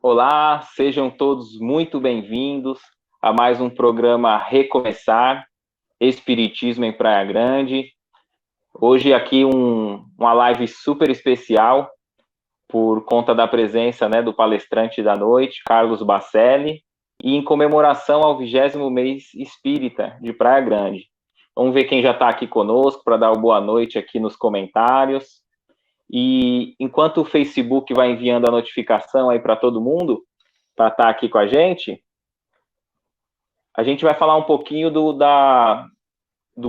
Olá, sejam todos muito bem-vindos a mais um programa Recomeçar, Espiritismo em Praia Grande. Hoje aqui uma live super especial por conta da presença do palestrante da noite, Carlos Bacelli, e em comemoração ao 20º mês espírita de Praia Grande. Vamos ver quem já está aqui conosco para dar uma boa noite aqui nos comentários. E enquanto o Facebook vai enviando a notificação aí para todo mundo, para estar aqui com a gente vai falar um pouquinho do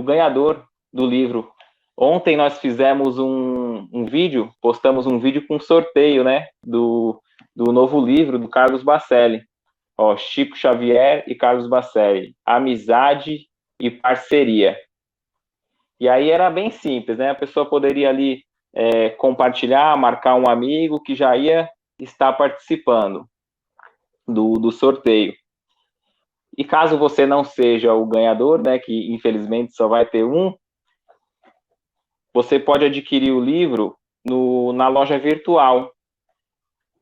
ganhador do livro. Ontem nós fizemos um vídeo, postamos um vídeo com sorteio, do novo livro do Carlos Bacelli. Chico Xavier e Carlos Bacelli, Amizade e Parceria. E aí era bem simples, A pessoa poderia ali compartilhar, marcar um amigo que já ia estar participando do sorteio. E caso você não seja o ganhador, que infelizmente só vai ter um, você pode adquirir o livro na loja virtual,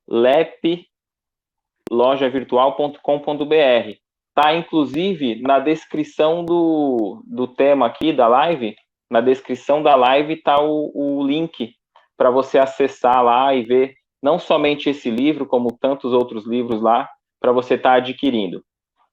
leplojavirtual.com.br. Tá, inclusive, na descrição do tema aqui da live, na descrição da live está o link para você acessar lá e ver não somente esse livro, como tantos outros livros lá, para você estar adquirindo,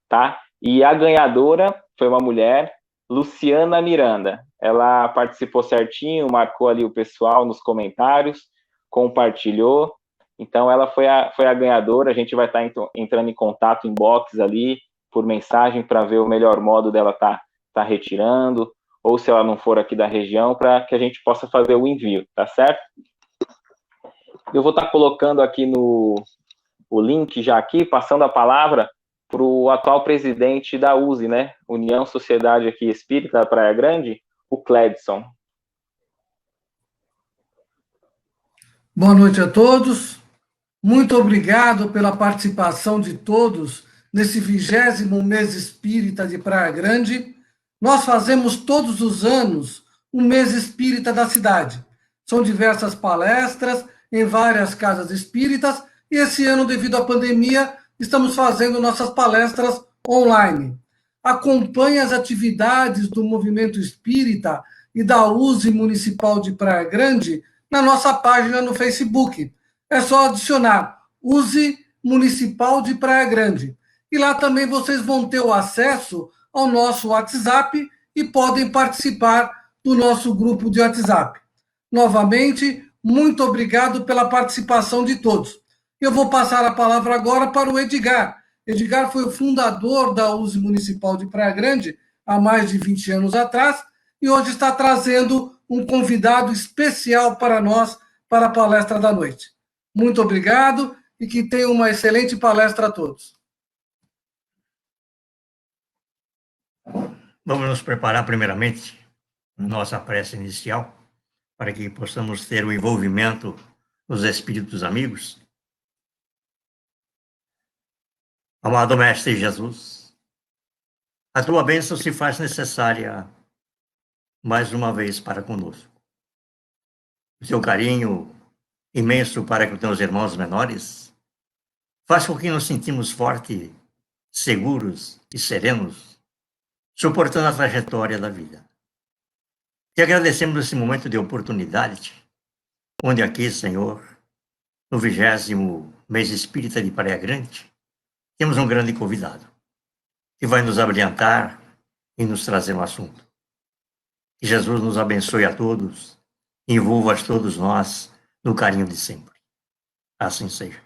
tá? E a ganhadora foi uma mulher, Luciana Miranda. Ela participou certinho, marcou ali o pessoal nos comentários, compartilhou. Então, ela foi a ganhadora. A gente vai estar entrando em contato, inbox ali, por mensagem, para ver o melhor modo dela tá retirando, ou se ela não for aqui da região, para que a gente possa fazer o envio, tá certo? Eu vou estar colocando aqui o link já aqui, passando a palavra para o atual presidente da USE, União Sociedade aqui Espírita da Praia Grande, o Cledson. Boa noite a todos. Muito obrigado pela participação de todos nesse 20º mês espírita de Praia Grande. Nós fazemos todos os anos um mês espírita da cidade. São diversas palestras em várias casas espíritas e esse ano, devido à pandemia, estamos fazendo nossas palestras online. Acompanhe as atividades do Movimento Espírita e da USE Municipal de Praia Grande na nossa página no Facebook. É só adicionar USE Municipal de Praia Grande. E lá também vocês vão ter o acesso ao nosso WhatsApp e podem participar do nosso grupo de WhatsApp. Novamente, muito obrigado pela participação de todos. Eu vou passar a palavra agora para o Edgar. Edgar foi o fundador da USE Municipal de Praia Grande há mais de 20 anos atrás e hoje está trazendo um convidado especial para nós para a palestra da noite. Muito obrigado e que tenham uma excelente palestra a todos. Vamos nos preparar primeiramente nossa prece inicial para que possamos ter o envolvimento dos espíritos amigos. Amado Mestre Jesus, a tua bênção se faz necessária mais uma vez para conosco. O teu carinho imenso para com teus irmãos menores faz com que nos sentimos fortes, seguros e serenos, suportando a trajetória da vida. Te agradecemos esse momento de oportunidade, onde aqui, Senhor, no 20º mês espírita de Praia Grande, temos um grande convidado, que vai nos abrilhantar e nos trazer um assunto. Que Jesus nos abençoe a todos, envolva a todos nós no carinho de sempre. Assim seja.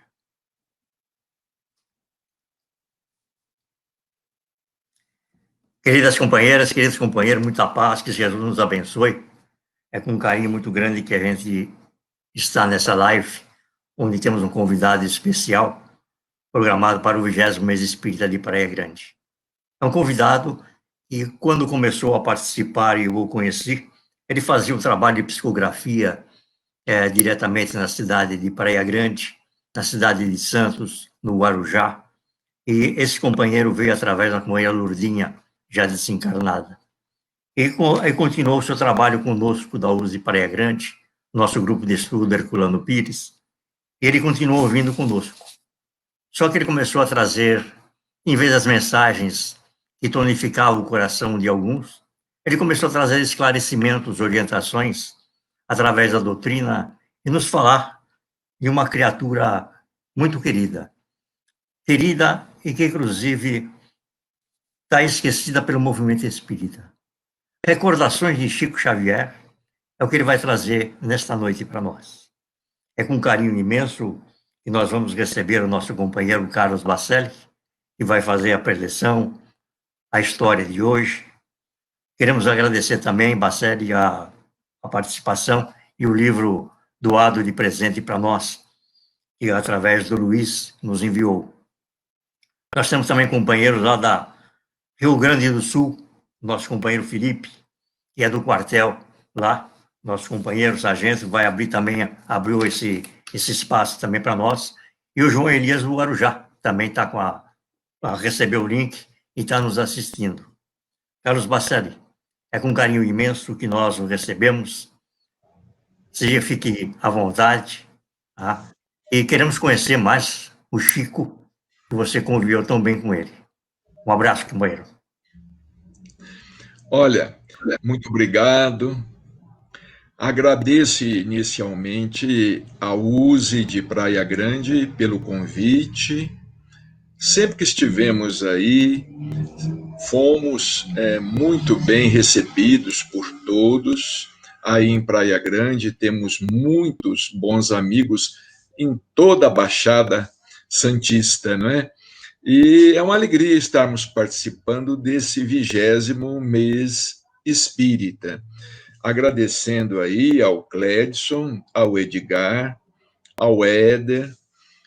Queridas companheiras, queridos companheiros, muita paz, que Jesus nos abençoe. É com um carinho muito grande que a gente está nessa live, onde temos um convidado especial, programado para o 20º mês espírita de Praia Grande. É um convidado que, quando começou a participar e eu o conheci, ele fazia um trabalho de psicografia diretamente na cidade de Praia Grande, na cidade de Santos, no Guarujá, e esse companheiro veio através da companheira Lourdinha, já desencarnada. E continuou o seu trabalho conosco da USE Praia Grande, nosso grupo de estudo Herculano Pires, e ele continuou vindo conosco. Só que ele começou a trazer, em vez das mensagens que tonificavam o coração de alguns, ele começou a trazer esclarecimentos, orientações, através da doutrina, e nos falar de uma criatura muito querida e que, inclusive, está esquecida pelo movimento espírita. Recordações de Chico Xavier é o que ele vai trazer nesta noite para nós. É com carinho imenso que nós vamos receber o nosso companheiro Carlos Bacelli, que vai fazer a preleção, a história de hoje. Queremos agradecer também, Bacelli, a participação e o livro doado de presente para nós, que através do Luiz nos enviou. Nós temos também companheiros lá da Rio Grande do Sul, nosso companheiro Felipe, que é do quartel lá, nosso companheiro sargento, vai abrir também, abriu esse espaço também para nós, e o João Elias do Guarujá também está recebeu o link e está nos assistindo. Carlos Bacelli, é com carinho imenso que nós o recebemos, fique à vontade, tá? E queremos conhecer mais o Chico, que você conviveu tão bem com ele. Um abraço, companheiro. Olha, muito obrigado. Agradeço inicialmente a USE de Praia Grande pelo convite. Sempre que estivemos aí, fomos muito bem recebidos por todos. Aí em Praia Grande temos muitos bons amigos em toda a Baixada Santista, não é? E é uma alegria estarmos participando desse 20º mês espírita. Agradecendo aí ao Cledson, ao Edgar, ao Éder,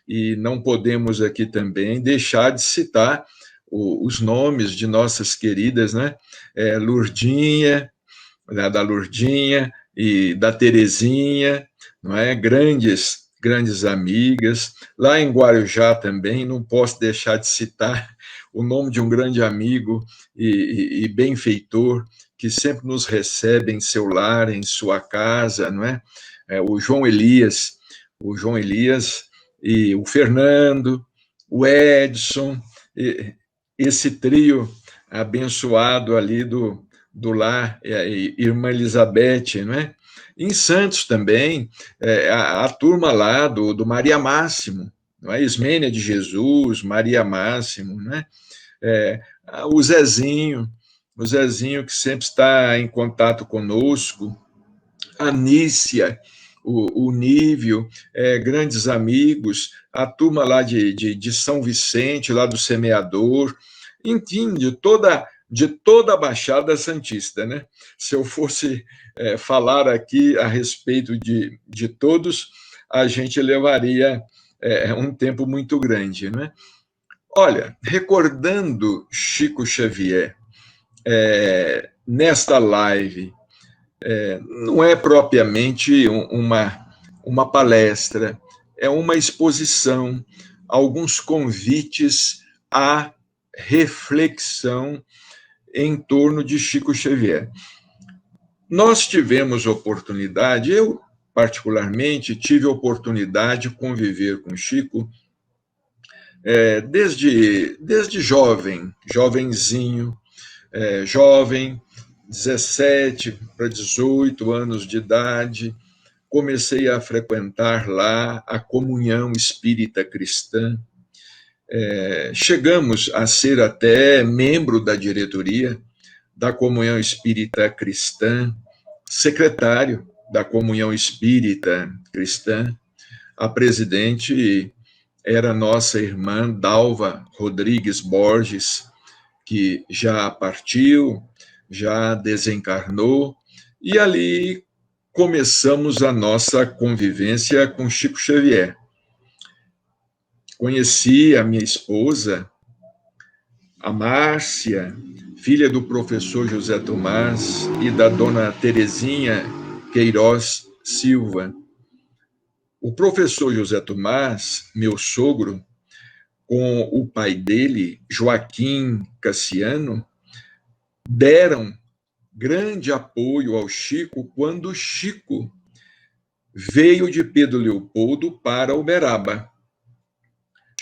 e não podemos aqui também deixar de citar os nomes de nossas queridas, né? Lurdinha, da Lurdinha e da Terezinha, não é? Grandes amigas. Lá em Guarujá também, não posso deixar de citar o nome de um grande amigo e benfeitor, que sempre nos recebe em seu lar, em sua casa, não é? O João Elias e o Fernando, o Edson, esse trio abençoado ali do lar, Irmã Elizabeth, não é? Em Santos também, a turma lá do Maria Máximo, não é? Ismênia de Jesus, Maria Máximo, não é? O Zezinho que sempre está em contato conosco, a Nícia, o Nívio, grandes amigos, a turma lá de São Vicente, lá do Semeador, enfim, de toda a Baixada Santista, né? Se eu fosse falar aqui a respeito de todos, a gente levaria um tempo muito grande, né? Olha, recordando Chico Xavier, nesta live, não é propriamente uma palestra, é uma exposição, alguns convites à reflexão em torno de Chico Xavier. Nós tivemos oportunidade, eu particularmente tive oportunidade de conviver com Chico desde jovenzinho, jovem, 17 para 18 anos de idade, comecei a frequentar lá a Comunhão Espírita Cristã. Chegamos a ser até membro da diretoria da Comunhão Espírita Cristã, secretário da Comunhão Espírita Cristã. A presidente era nossa irmã Dalva Rodrigues Borges, que já partiu, já desencarnou, e ali começamos a nossa convivência com Chico Xavier. Conheci a minha esposa, a Márcia, filha do professor José Tomás e da dona Terezinha Queiroz Silva. O professor José Tomás, meu sogro, com o pai dele, Joaquim Cassiano, deram grande apoio ao Chico quando o Chico veio de Pedro Leopoldo para Uberaba.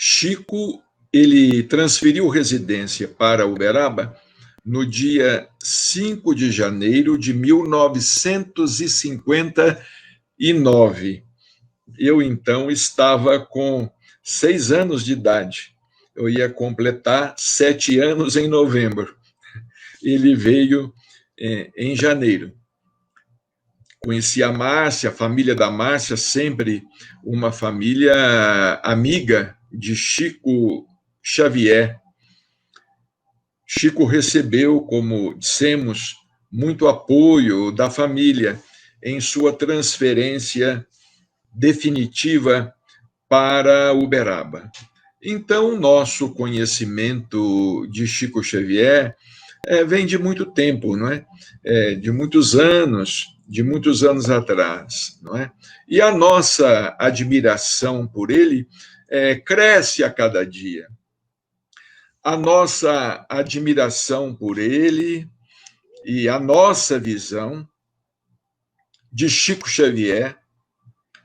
Chico, ele transferiu residência para Uberaba no dia 5 de janeiro de 1959. Eu, então, estava com 6 anos de idade. Eu ia completar 7 anos em novembro. Ele veio em janeiro. Conheci a Márcia, a família da Márcia, sempre uma família amiga de Chico Xavier. Chico recebeu, como dissemos, muito apoio da família em sua transferência definitiva para Uberaba. Então, nosso conhecimento de Chico Xavier vem de muito tempo, não é? De muitos anos atrás, não é? E a nossa admiração por ele cresce a cada dia. A nossa admiração por ele e a nossa visão de Chico Xavier,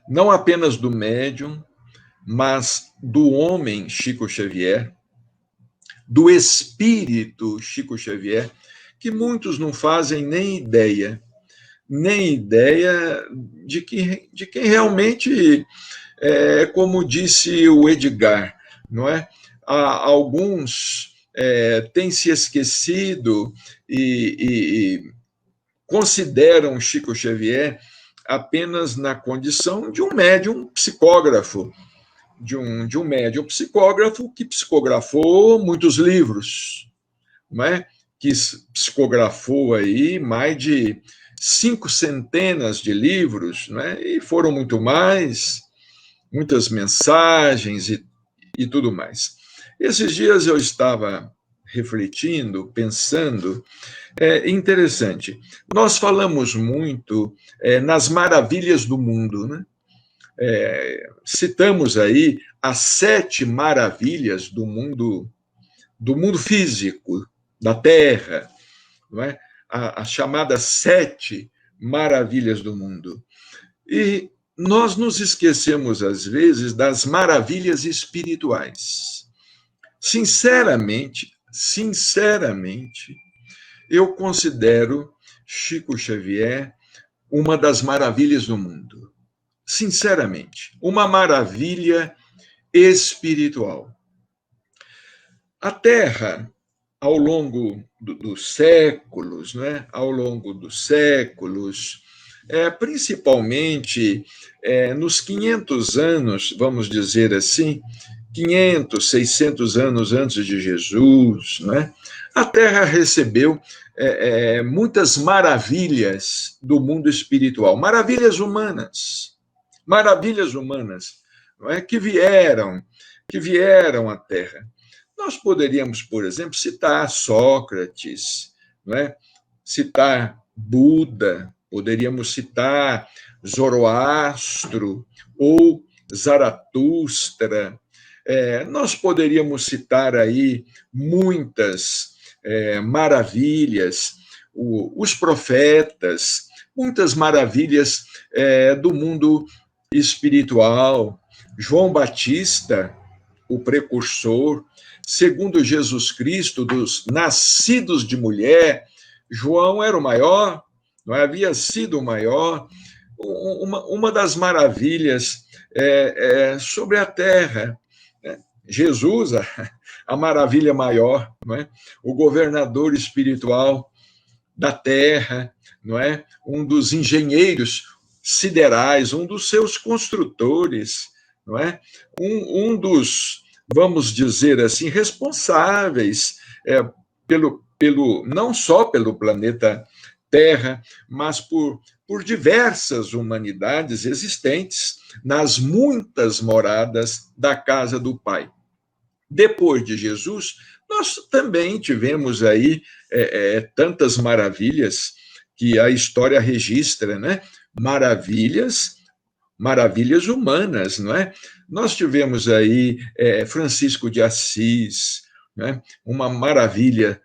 não apenas do médium, mas do homem Chico Xavier, do espírito Chico Xavier, que muitos não fazem nem ideia de quem realmente como disse o Edgar, não é? Alguns têm se esquecido e consideram Chico Xavier apenas na condição de um médium psicógrafo, de um médium psicógrafo que psicografou muitos livros, não é? Que psicografou aí mais de 500 de livros, não é? E foram muito mais, muitas mensagens e tudo mais. Esses dias eu estava refletindo, pensando, interessante. Nós falamos muito nas maravilhas do mundo, né? Citamos aí as 7 maravilhas do mundo físico, da Terra, não é? As chamadas 7 maravilhas do mundo. E nós nos esquecemos, às vezes, das maravilhas espirituais. Sinceramente, eu considero Chico Xavier uma das maravilhas do mundo. Sinceramente, uma maravilha espiritual. A Terra, ao longo dos séculos, né? Ao longo dos séculos, principalmente nos 500 anos, vamos dizer assim, 500, 600 anos antes de Jesus, né? A Terra recebeu muitas maravilhas do mundo espiritual, maravilhas humanas, não é? que vieram à Terra. Nós poderíamos, por exemplo, citar Sócrates, não é? Citar Buda, poderíamos citar Zoroastro ou Zaratustra. Nós poderíamos citar aí muitas maravilhas, os profetas, muitas maravilhas do mundo espiritual. João Batista, o precursor, segundo Jesus Cristo, dos nascidos de mulher, João era o maior, não havia sido o maior. Uma das maravilhas sobre a terra. Jesus, a maravilha maior, não é? O governador espiritual da terra, não é? Um dos engenheiros siderais, um dos seus construtores, não é? Um dos, vamos dizer assim, responsáveis pelo não só pelo planeta Terra, mas por diversas humanidades existentes nas muitas moradas da casa do Pai. Depois de Jesus, nós também tivemos aí tantas maravilhas que a história registra, né? Maravilhas humanas, não é? Nós tivemos aí Francisco de Assis, né? Uma maravilha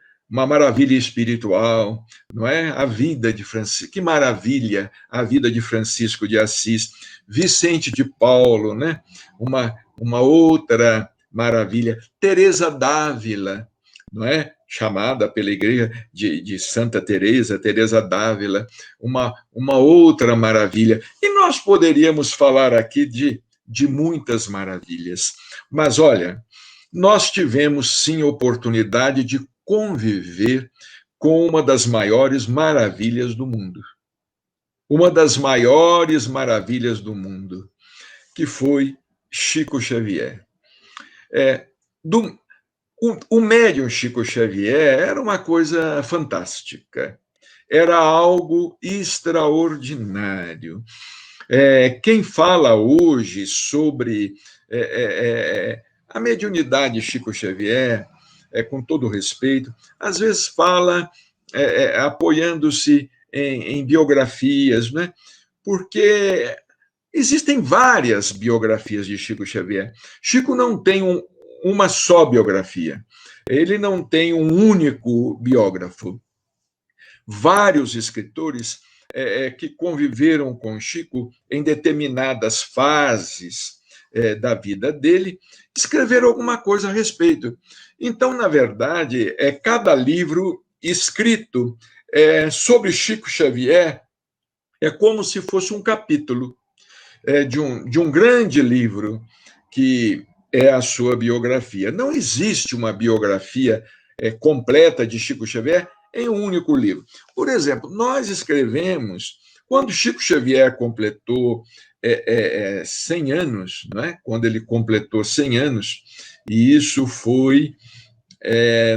espiritual, não é? A vida de Francisco, que maravilha a vida de Francisco de Assis. Vicente de Paulo, né? Uma outra maravilha. Teresa d'Ávila, não é? Chamada pela igreja de Santa Teresa, Teresa d'Ávila, uma outra maravilha. E nós poderíamos falar aqui de muitas maravilhas. Mas, olha, nós tivemos, sim, oportunidade de conviver com uma das maiores maravilhas do mundo. Uma das maiores maravilhas do mundo, que foi Chico Xavier. O médium Chico Xavier era uma coisa fantástica, era algo extraordinário. Quem fala hoje sobre a mediunidade de Chico Xavier, com todo respeito, às vezes fala apoiando-se em biografias, né? Porque existem várias biografias de Chico Xavier. Chico não tem uma só biografia. Ele não tem um único biógrafo. Vários escritores que conviveram com Chico em determinadas fases da vida dele, escreveram alguma coisa a respeito. Então, na verdade, cada livro escrito sobre Chico Xavier é como se fosse um capítulo de um grande livro que é a sua biografia. Não existe uma biografia completa de Chico Xavier em um único livro. Por exemplo, nós escrevemos, quando Chico Xavier completou 100 anos, né? Quando ele completou 100 anos, e isso foi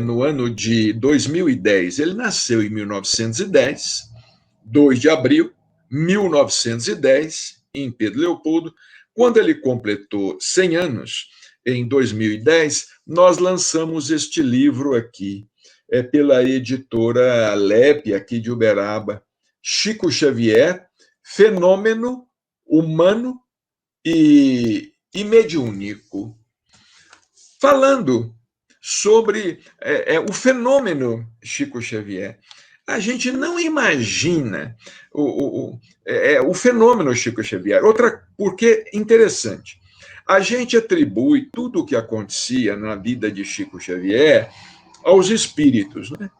no ano de 2010. Ele nasceu em 1910, 2 de abril de 1910, em Pedro Leopoldo. Quando ele completou 100 anos, em 2010, nós lançamos este livro aqui, pela editora LEP, aqui de Uberaba, Chico Xavier, Fenômeno Humano e Mediúnico, falando sobre o fenômeno Chico Xavier. A gente não imagina o fenômeno Chico Xavier. Porque interessante, a gente atribui tudo o que acontecia na vida de Chico Xavier aos espíritos, né?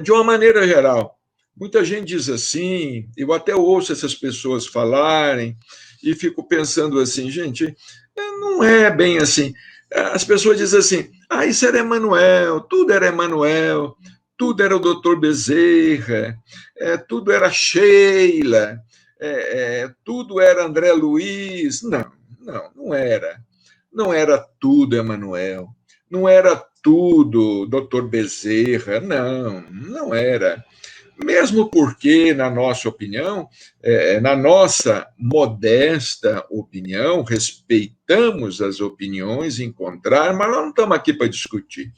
De uma maneira geral. Muita gente diz assim, eu até ouço essas pessoas falarem e fico pensando assim, gente, não é bem assim. As pessoas dizem assim, isso era Emmanuel, tudo era Emmanuel, tudo era o Dr. Bezerra, tudo era Sheila, tudo era André Luiz. Não era. Não era tudo Emmanuel, não era tudo Dr. Bezerra, não era. Mesmo porque, na nossa opinião, na nossa modesta opinião, respeitamos as opiniões em contrário, mas nós não estamos aqui para discutir.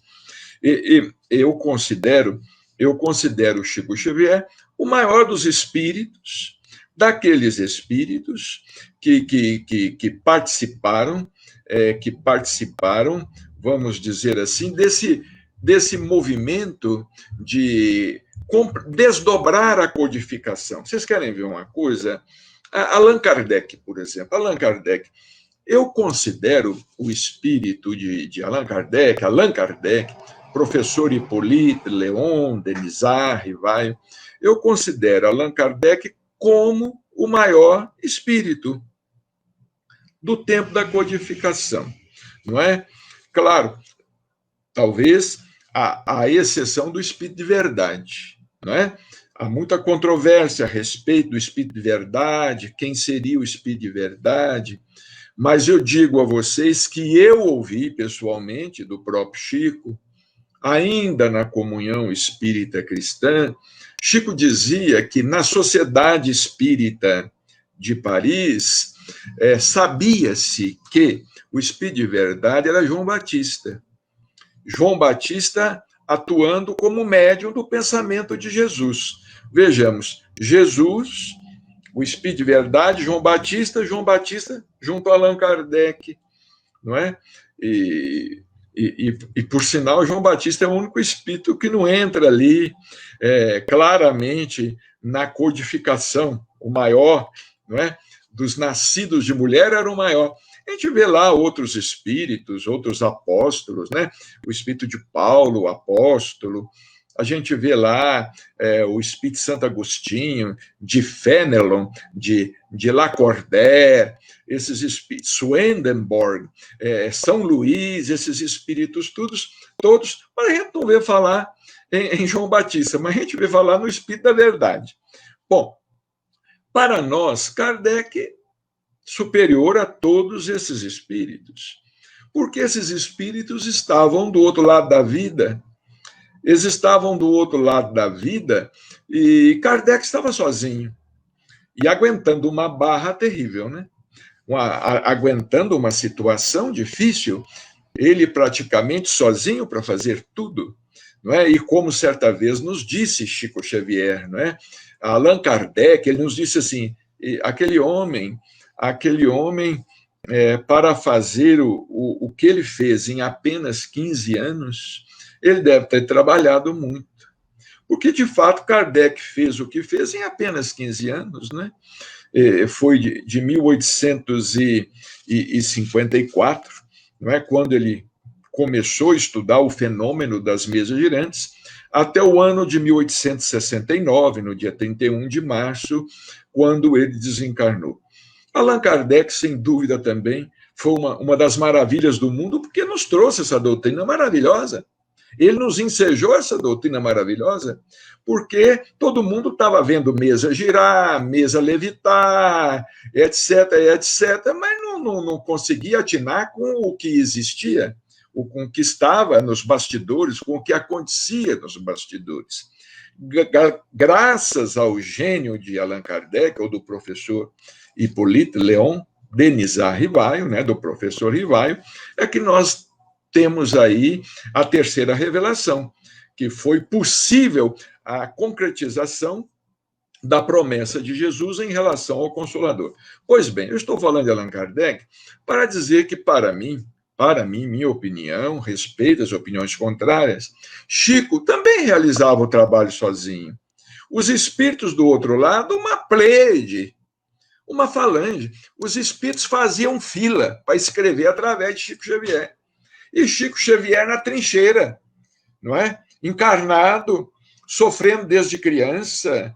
Eu considero o Chico Xavier o maior dos espíritos, daqueles espíritos que participaram, vamos dizer assim, desse movimento de desdobrar a codificação. Vocês querem ver uma coisa? Allan Kardec, por exemplo. Allan Kardec. Eu considero o espírito de Allan Kardec, professor Hippolyte, Leon, Denisard, Rivaio, eu considero Allan Kardec como o maior espírito do tempo da codificação, não é? Claro, talvez a exceção do espírito de verdade, não é? Há muita controvérsia a respeito do espírito de verdade, quem seria o espírito de verdade, mas eu digo a vocês que eu ouvi pessoalmente do próprio Chico, ainda na comunhão espírita cristã, Chico dizia que na Sociedade Espírita de Paris, sabia-se que o espírito de verdade era João Batista. João Batista atuando como médium do pensamento de Jesus. Vejamos, Jesus, o espírito de verdade, João Batista junto a Allan Kardec, não é? E por sinal, João Batista é o único espírito que não entra ali claramente na codificação, o maior, não é? dos nascidos de mulher era o maior. A gente vê lá outros espíritos, outros apóstolos, né? O espírito de Paulo, o apóstolo. A gente vê lá o espírito de Santo Agostinho, de Fenelon, de Lacordaire, esses espíritos, Swedenborg, São Luís, esses espíritos todos, mas a gente não vê falar em João Batista, mas a gente vê falar no Espírito da Verdade. Bom, para nós, Kardec é superior a todos esses espíritos, porque esses espíritos estavam do outro lado da vida. Eles estavam do outro lado da vida e Kardec estava sozinho e aguentando uma barra terrível, né? Aguentando uma situação difícil, ele praticamente sozinho para fazer tudo, não é? E como certa vez nos disse Chico Xavier, não é? Allan Kardec, ele nos disse assim, aquele homem para fazer o que ele fez em apenas 15 anos, ele deve ter trabalhado muito. Porque, de fato, Kardec fez o que fez em apenas 15 anos, né? Foi de 1854, não é? Quando ele começou a estudar o fenômeno das mesas girantes, até o ano de 1869, no dia 31 de março, quando ele desencarnou. Allan Kardec, sem dúvida também, foi uma das maravilhas do mundo, porque nos trouxe essa doutrina maravilhosa. Ele nos ensejou essa doutrina maravilhosa, porque todo mundo estava vendo mesa girar, mesa levitar, etc., mas não conseguia atinar com o que existia, com o que estava nos bastidores, com o que acontecia nos bastidores. Graças ao gênio de Allan Kardec, ou do professor Hippolyte Léon Denisard Rivaio, né, do professor Rivaio, é que nós temos aí a terceira revelação, que foi possível a concretização da promessa de Jesus em relação ao Consolador. Pois bem, eu estou falando de Allan Kardec para dizer que, para mim, minha opinião, respeito às opiniões contrárias, Chico também realizava o trabalho sozinho. Os espíritos do outro lado, uma pleiade, uma falange. Os espíritos faziam fila para escrever através de Chico Xavier. E Chico Xavier na trincheira, não é? Encarnado, sofrendo desde criança,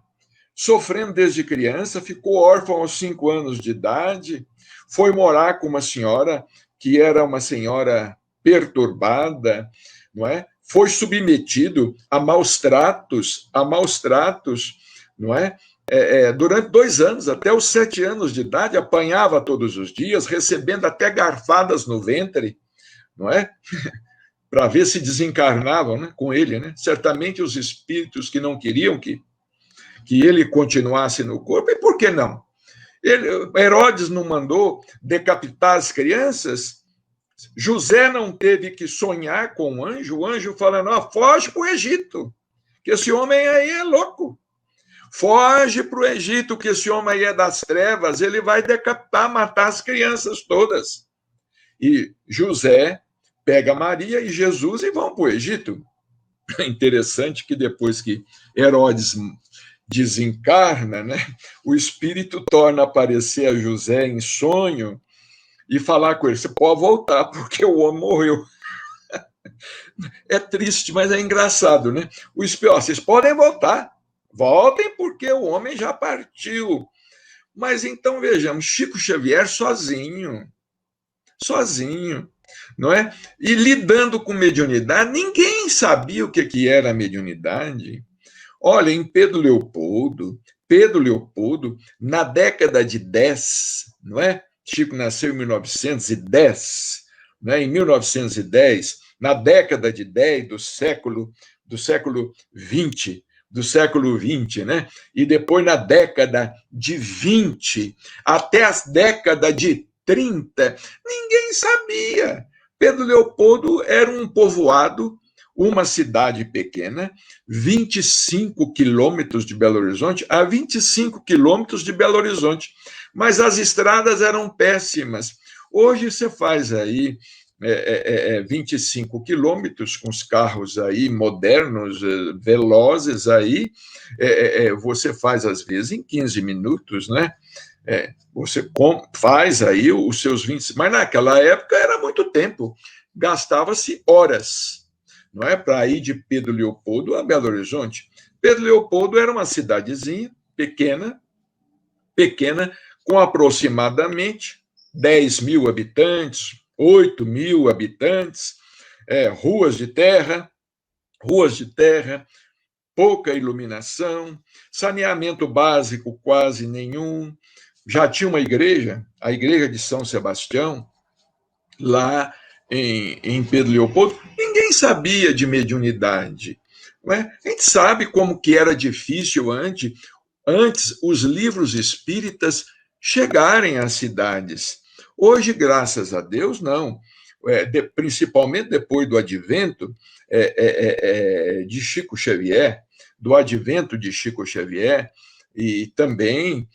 ficou órfão aos 5 anos de idade, foi morar com uma senhora que era uma senhora perturbada, não é? Foi submetido a maus tratos, não é? Durante 2 anos, até os 7 anos de idade, apanhava todos os dias, recebendo até garfadas no ventre, não é? Para ver se desencarnavam, né, com ele, né? Certamente os espíritos que não queriam que ele continuasse no corpo, e por que não? Herodes não mandou decapitar as crianças, José não teve que sonhar com o anjo falando, foge para o Egito, que esse homem aí é louco, foge para o Egito, que esse homem aí é das trevas, ele vai decapitar, matar as crianças todas. E José pega Maria e Jesus e vão para o Egito. É interessante que depois que Herodes desencarna, né, o espírito torna a aparecer a José em sonho e falar com ele, você pode voltar, porque o homem morreu. É triste, mas é engraçado, né? O espírito, vocês podem voltar, voltem porque o homem já partiu. Mas então, vejamos, Chico Xavier sozinho, não é? E lidando com mediunidade, ninguém sabia o que era mediunidade. Olha, em Pedro Leopoldo, na década de 10, não é? Chico nasceu em 1910, né? Em 1910, na década de 10 do século 20, né? E depois na década de 20, até as décadas de 30, ninguém sabia. Pedro Leopoldo era um povoado, uma cidade pequena, 25 quilômetros de Belo Horizonte, a 25 quilômetros de Belo Horizonte, mas as estradas eram péssimas. Hoje você faz aí 25 quilômetros com os carros aí modernos, velozes aí, você faz às vezes em 15 minutos, né? Você faz aí os seus 20, mas naquela época era muito tempo, gastava-se horas, não é? Para ir de Pedro Leopoldo a Belo Horizonte. Pedro Leopoldo era uma cidadezinha pequena, com aproximadamente 10 mil habitantes, 8 mil habitantes, ruas de terra, pouca iluminação, saneamento básico quase nenhum. Já tinha uma igreja, a igreja de São Sebastião, lá em Pedro Leopoldo. Ninguém sabia de mediunidade. Não é? A gente sabe como que era difícil antes os livros espíritas chegarem às cidades. Hoje, graças a Deus, não. Principalmente depois do advento de Chico Xavier, e também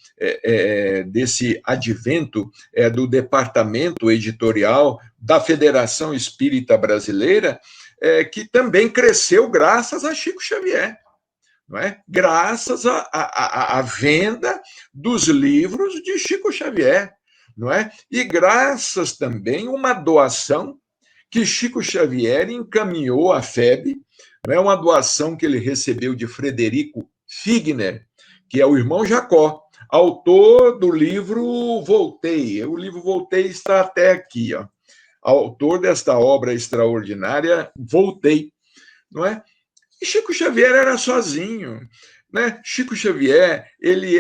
desse advento do departamento editorial da Federação Espírita Brasileira, que também cresceu graças a Chico Xavier, não é? Graças à venda dos livros de Chico Xavier, não é? E graças também a uma doação que Chico Xavier encaminhou à FEB, não é? Uma doação que ele recebeu de Frederico Figner, que é o irmão Jacó, autor do livro Voltei. O livro Voltei está até aqui, ó. Autor desta obra extraordinária, Voltei, não é? E Chico Xavier era sozinho, né? Chico Xavier, ele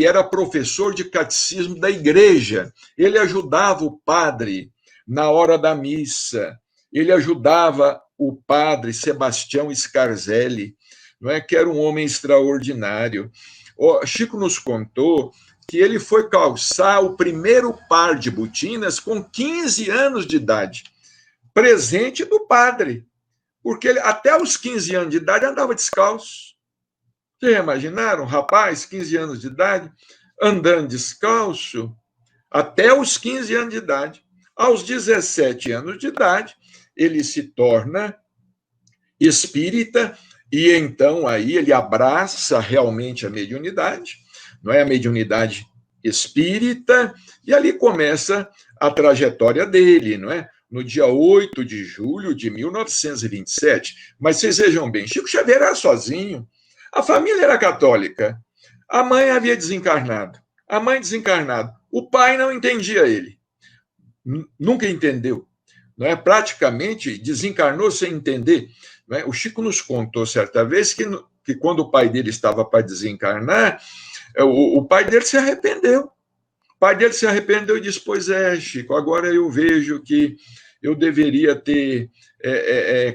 era professor de catecismo da igreja, ele ajudava o padre na hora da missa, ele ajudava o padre Sebastião Scarzelli, não é? Que era um homem extraordinário. O Chico nos contou que ele foi calçar o primeiro par de botinas com 15 anos de idade, presente do padre, porque ele, até os 15 anos de idade, andava descalço. Vocês imaginaram? Rapaz, 15 anos de idade, andando descalço, até os 15 anos de idade. Aos 17 anos de idade, ele se torna espírita, e então aí ele abraça realmente a mediunidade, não é? A mediunidade espírita, e ali começa a trajetória dele, não é? No dia 8 de julho de 1927. Mas vocês vejam bem, Chico Xavier era sozinho, a família era católica, a mãe havia desencarnado, o pai não entendia ele, nunca entendeu, não é? Praticamente desencarnou sem entender. Não é? O Chico nos contou certa vez que quando o pai dele estava para desencarnar, o pai dele se arrependeu. O pai dele se arrependeu e disse: pois é, Chico, agora eu vejo que eu deveria ter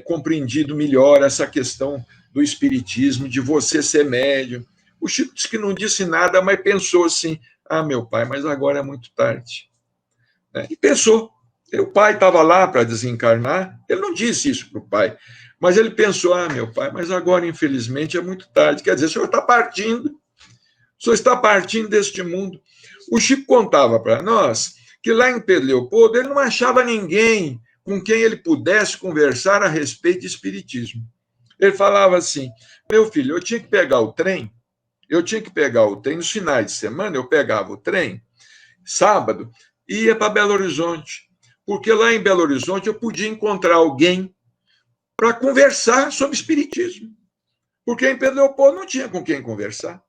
compreendido melhor essa questão do espiritismo, de você ser médium. O Chico disse que não disse nada, mas pensou assim: ah, meu pai, mas agora é muito tarde. E pensou. O pai estava lá para desencarnar, ele não disse isso para o pai, mas ele pensou: ah, meu pai, mas agora, infelizmente, é muito tarde. Quer dizer, o senhor está partindo deste mundo. O Chico contava para nós que lá em Pedro Leopoldo ele não achava ninguém com quem ele pudesse conversar a respeito de espiritismo. Ele falava assim: meu filho, eu tinha que pegar o trem, nos finais de semana eu pegava o trem, sábado, e ia para Belo Horizonte, porque lá em Belo Horizonte eu podia encontrar alguém para conversar sobre espiritismo, porque em Pedro Leopoldo não tinha com quem conversar,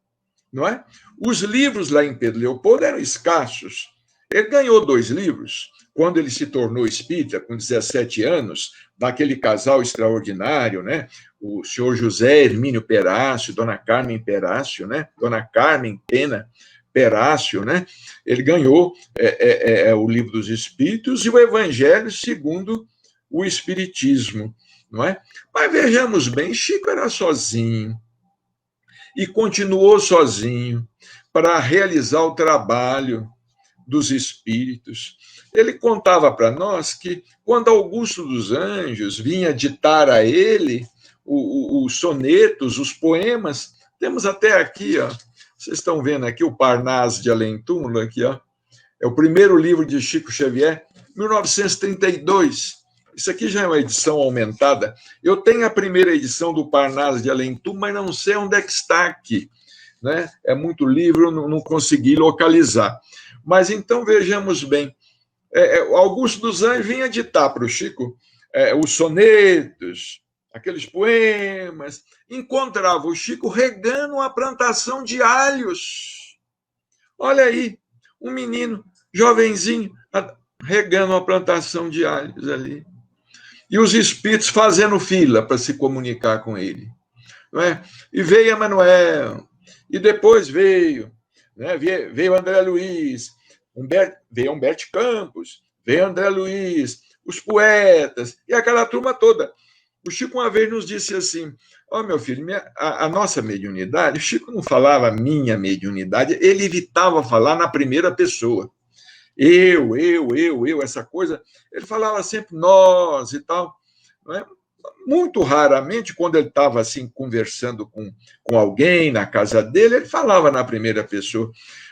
não é? Os livros lá em Pedro Leopoldo eram escassos. Ele ganhou 2 livros quando ele se tornou espírita, com 17 anos, daquele casal extraordinário, né? O senhor José Hermínio Perácio, dona Carmen Perácio, né? Dona Carmen Pena Perácio, né? Ele ganhou o Livro dos Espíritos e o Evangelho segundo o Espiritismo, não é? Mas vejamos bem, Chico era sozinho e continuou sozinho para realizar o trabalho dos espíritos. Ele contava para nós que quando Augusto dos Anjos vinha ditar a ele os sonetos, os poemas, temos até aqui, ó, vocês estão vendo aqui o Parnaso de Além Túmulo, aqui, ó, é o primeiro livro de Chico Xavier, 1932. Isso aqui já é uma edição aumentada. Eu tenho a primeira edição do Parnaso de Além Túmulo, mas não sei onde é que está aqui. né? É muito livro, não consegui localizar. Mas então vejamos bem, Augusto dos Anjos vinha ditar para o Chico os sonetos, aqueles poemas, encontrava o Chico regando uma plantação de alhos. Olha aí, um menino, jovenzinho, regando uma plantação de alhos ali. E os espíritos fazendo fila para se comunicar com ele. Não é? E veio Emanuel, e depois veio André Luiz, veio Humberto Campos, veio André Luiz, os poetas, e aquela turma toda. O Chico uma vez nos disse assim, meu filho, a nossa mediunidade, o Chico não falava minha mediunidade, ele evitava falar na primeira pessoa. Eu, essa coisa, ele falava sempre nós e tal. Não é? Muito raramente, quando ele estava assim, conversando com alguém na casa dele, ele falava na primeira pessoa.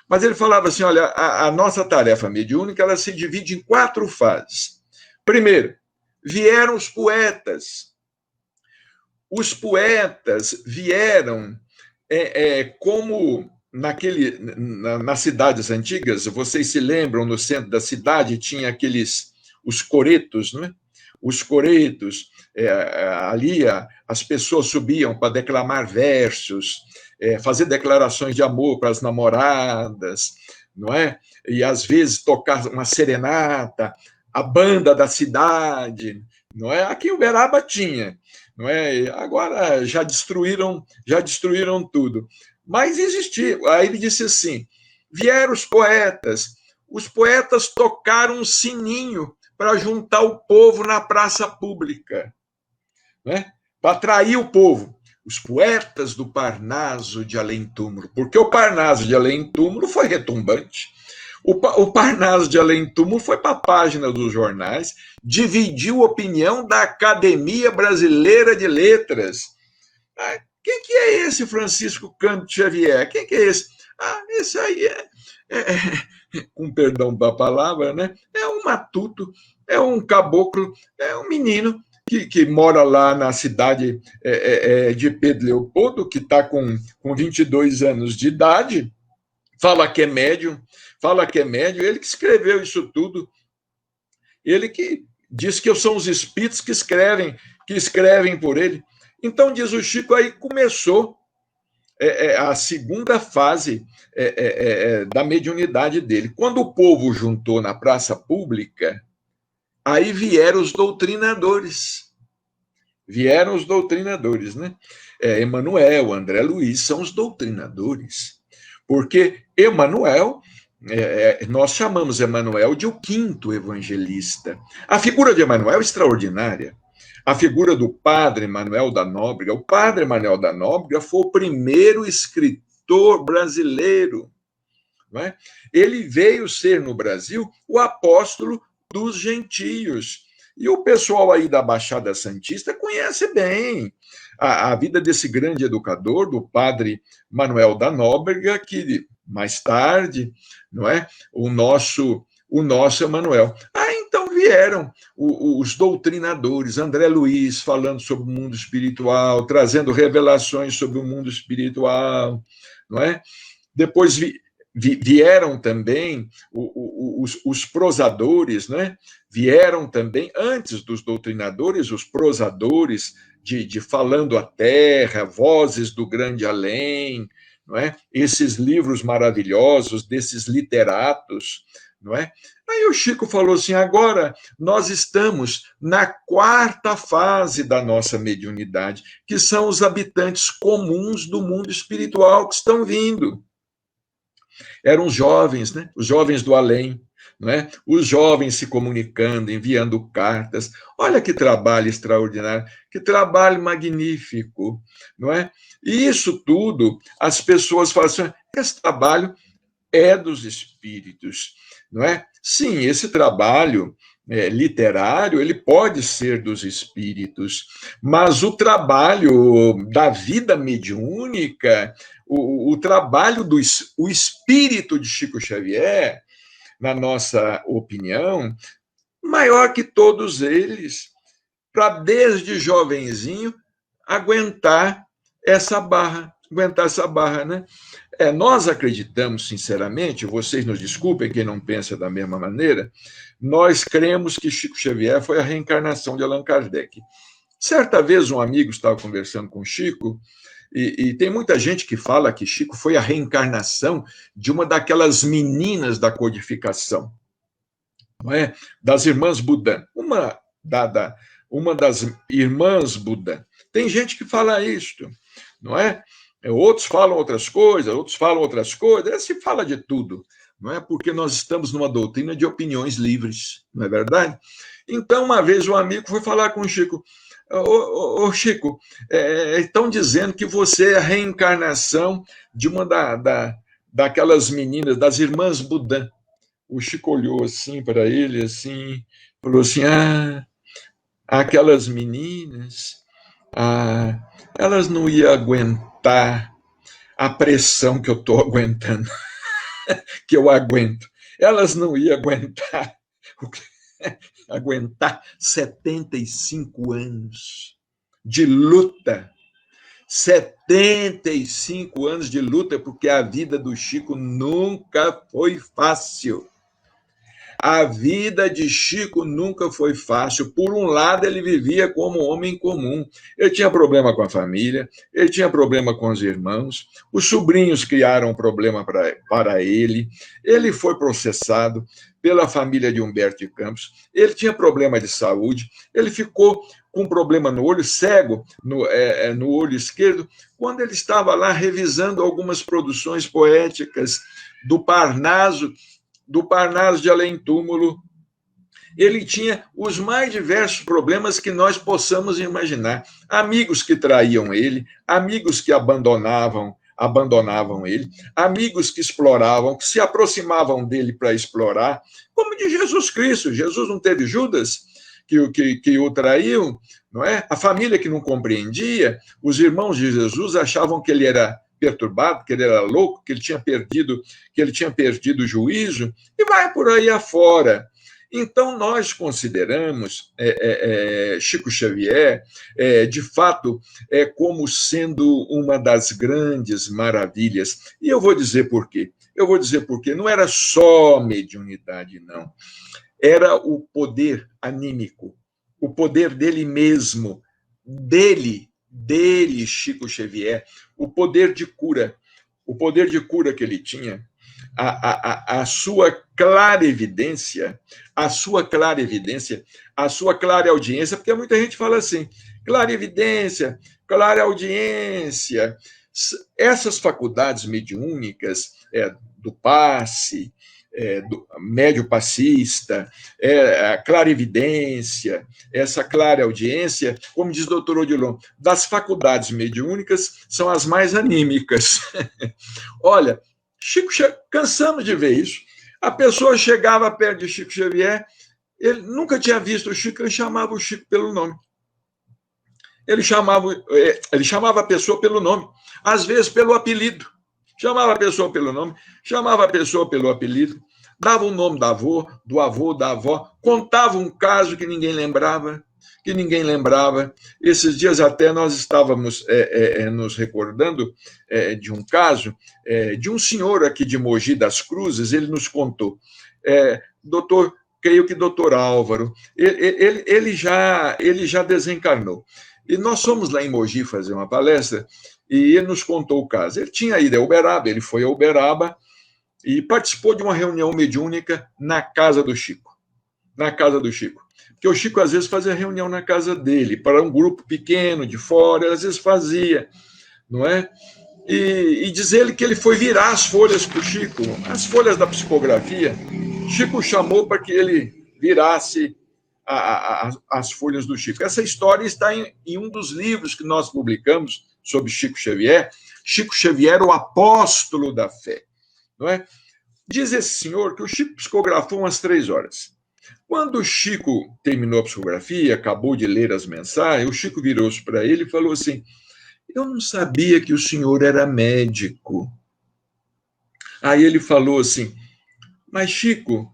Mas ele falava assim, olha, a nossa tarefa mediúnica ela se divide em 4 fases. Primeiro, vieram os poetas. Os poetas vieram como nas cidades antigas, vocês se lembram, no centro da cidade tinha os coretos, não é? Os coretos, ali as pessoas subiam para declamar versos, fazer declarações de amor para as namoradas, não é? E às vezes tocar uma serenata, a banda da cidade, não é? Aqui em Uberaba tinha, não é? Agora já destruíram tudo. Mas existia. Aí ele disse assim: vieram os poetas tocaram um sininho para juntar o povo na praça pública, né? Para atrair o povo. Os poetas do Parnaso de Além-Túmulo, porque o Parnaso de Além-Túmulo foi retumbante. O Parnaso de Além-Túmulo foi para a página dos jornais, dividiu a opinião da Academia Brasileira de Letras. Quem que é esse Francisco Cândido Xavier? Quem que é esse? Esse aí com perdão da palavra, né? É um matuto, é um caboclo, é um menino que mora lá na cidade de Pedro Leopoldo, que está com 22 anos de idade, fala que é médium, ele que escreveu isso tudo, ele que diz que são os espíritos que escrevem por ele. Então, diz o Chico, aí começou a segunda fase da mediunidade dele. Quando o povo juntou na praça pública, aí vieram os doutrinadores. Né? Emanuel, André Luiz são os doutrinadores. Porque Emanuel, nós chamamos Emanuel de o 5º evangelista. A figura de Emanuel é extraordinária. A figura do padre Manuel da Nóbrega. O padre Manuel da Nóbrega foi o primeiro escritor brasileiro. Não é? Ele veio ser no Brasil o apóstolo dos gentios. E o pessoal aí da Baixada Santista conhece bem a vida desse grande educador, do padre Manuel da Nóbrega, que mais tarde, não é? O nosso Emanuel. Então vieram os doutrinadores, André Luiz falando sobre o mundo espiritual, trazendo revelações sobre o mundo espiritual, não é? Depois vieram também os prosadores, né? Vieram também, antes dos doutrinadores, os prosadores de Falando a Terra, Vozes do Grande Além, não é? Esses livros maravilhosos desses literatos, não é? Aí o Chico falou assim, agora nós estamos na 4ª fase da nossa mediunidade, que são os habitantes comuns do mundo espiritual que estão vindo. Eram os jovens, né? Os jovens do além, não é? Os jovens se comunicando, enviando cartas. Olha que trabalho extraordinário, que trabalho magnífico, não é? E isso tudo, as pessoas falam assim, esse trabalho é dos espíritos, não é? Sim, esse trabalho literário, ele pode ser dos espíritos, mas o trabalho da vida mediúnica, o trabalho o espírito de Chico Xavier, na nossa opinião, maior que todos eles, para desde jovenzinho aguentar essa barra aguentar essa barra, né? Nós acreditamos, sinceramente, vocês nos desculpem, quem não pensa da mesma maneira, nós cremos que Chico Xavier foi a reencarnação de Allan Kardec. Certa vez um amigo estava conversando com Chico, e tem muita gente que fala que Chico foi a reencarnação de uma daquelas meninas da codificação, não é? Das irmãs Budan. Uma das irmãs Budan. Tem gente que fala isto, não é? Outros falam outras coisas, se fala de tudo, não é? Porque nós estamos numa doutrina de opiniões livres, não é verdade? Então, uma vez um amigo foi falar com o Chico: Ô Chico, estão dizendo que você é a reencarnação de uma daquelas meninas, das irmãs Budan. O Chico olhou assim para ele, assim, falou assim: aquelas meninas, elas não iam aguentar a pressão que eu estou aguentando, que eu aguento. Elas não iam aguentar 75 anos de luta. 75 anos de luta, porque a vida do Chico nunca foi fácil. A vida de Chico nunca foi fácil. Por um lado, ele vivia como homem comum. Ele tinha problema com a família, ele tinha problema com os irmãos, os sobrinhos criaram problema para ele, ele foi processado pela família de Humberto de Campos, ele tinha problema de saúde, ele ficou com problema no olho, cego no olho esquerdo, quando ele estava lá revisando algumas produções poéticas do Parnaso de Além Túmulo. Ele tinha os mais diversos problemas que nós possamos imaginar. Amigos que traíam ele, amigos que abandonavam ele, amigos que exploravam, que se aproximavam dele para explorar, como de Jesus Cristo. Jesus não teve Judas que o traiu, não é? A família que não compreendia, os irmãos de Jesus achavam que ele era perturbado, que ele era louco, que ele tinha perdido o juízo, e vai por aí afora. Então, nós consideramos Chico Xavier, de fato, como sendo uma das grandes maravilhas. E eu vou dizer por quê. Não era só mediunidade, não. Era o poder anímico, o poder dele mesmo, dele, Chico Xavier, o poder de cura que ele tinha, a sua clarevidência, a sua clareaudiência, porque muita gente fala assim: clarevidência, clareaudiência, essas faculdades mediúnicas do passe, do médio passista, a clarevidência, essa clareaudiência, como diz o doutor Odilon, das faculdades mediúnicas são as mais anímicas. Olha, cansamos de ver isso. A pessoa chegava perto de Chico Xavier, ele nunca tinha visto o Chico, ele chamava o Chico pelo nome. Ele chamava a pessoa pelo nome, às vezes pelo apelido. Chamava a pessoa pelo nome, chamava a pessoa pelo apelido, dava o nome da avó, da avó, contava um caso que ninguém lembrava. Esses dias até nós estávamos nos recordando de um caso de um senhor aqui de Mogi das Cruzes. Ele nos contou, creio que doutor Álvaro, ele já desencarnou. E nós fomos lá em Mogi fazer uma palestra, e ele nos contou o caso. Ele tinha ido a Uberaba, ele foi a Uberaba e participou de uma reunião mediúnica na casa do Chico. Porque o Chico, às vezes, fazia reunião na casa dele, para um grupo pequeno, de fora, às vezes fazia, não é? E diz ele que ele foi virar as folhas para o Chico, as folhas da psicografia. Chico chamou para que ele virasse as folhas do Chico. Essa história está em um dos livros que nós publicamos sobre Chico Xavier, o apóstolo da fé, não é? Diz esse senhor que o Chico psicografou umas 3 horas. Quando o Chico terminou a psicografia, acabou de ler as mensagens, o Chico virou-se para ele e falou assim: eu não sabia que o senhor era médico. Aí ele falou assim: mas Chico,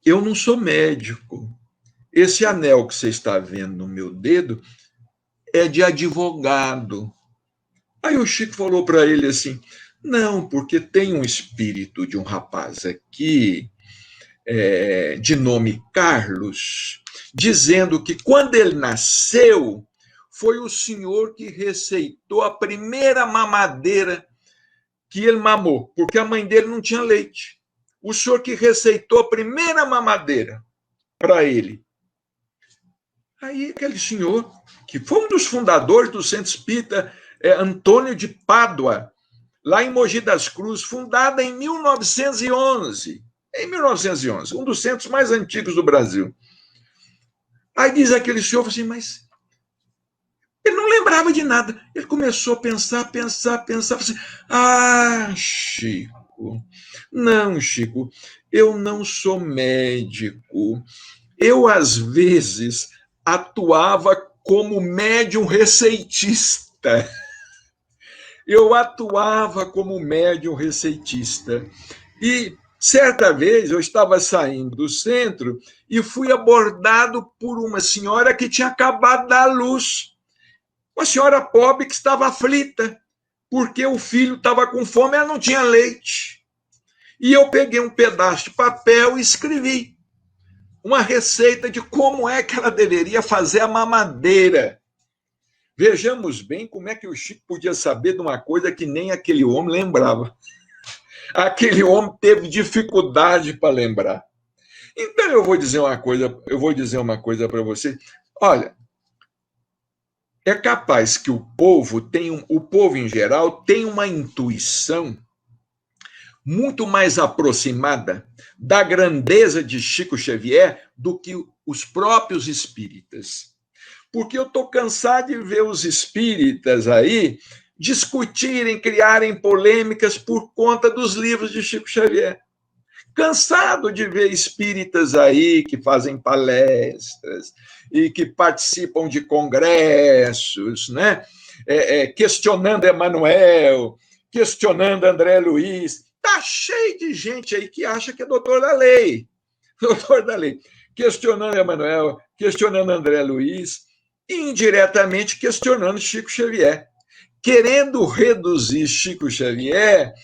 eu não sou médico. Esse anel que você está vendo no meu dedo é de advogado. Aí o Chico falou para ele assim, não, porque tem um espírito de um rapaz aqui, de nome Carlos, dizendo que quando ele nasceu, foi o senhor que receitou a primeira mamadeira que ele mamou, porque a mãe dele não tinha leite. O senhor que receitou a primeira mamadeira para ele. Aí aquele senhor, que foi um dos fundadores do Centro Espírita Antônio de Pádua, lá em Mogi das Cruzes, fundada em 1911. Em 1911, um dos centros mais antigos do Brasil. Aí diz aquele senhor assim, mas ele não lembrava de nada. Ele começou a pensar, assim, Chico, não, Chico, eu não sou médico. Eu, às vezes, atuava como médium receitista. E certa vez eu estava saindo do centro e fui abordado por uma senhora que tinha acabado de dar luz. Uma senhora pobre que estava aflita, porque o filho estava com fome e ela não tinha leite. E eu peguei um pedaço de papel e escrevi uma receita de como é que ela deveria fazer a mamadeira. Vejamos bem como é que o Chico podia saber de uma coisa que nem aquele homem lembrava. Aquele homem teve dificuldade para lembrar. Então eu vou dizer uma coisa para você. Olha, é capaz que o povo em geral tem uma intuição muito mais aproximada da grandeza de Chico Xavier do que os próprios espíritas. Porque eu estou cansado de ver os espíritas aí discutirem, criarem polêmicas por conta dos livros de Chico Xavier. Cansado de ver espíritas aí que fazem palestras e que participam de congressos, né? Questionando Emmanuel, questionando André Luiz. Está cheio de gente aí que acha que é doutor da lei. Doutor da lei. Questionando Emmanuel, questionando André Luiz, e indiretamente questionando Chico Xavier. Querendo reduzir Chico Xavier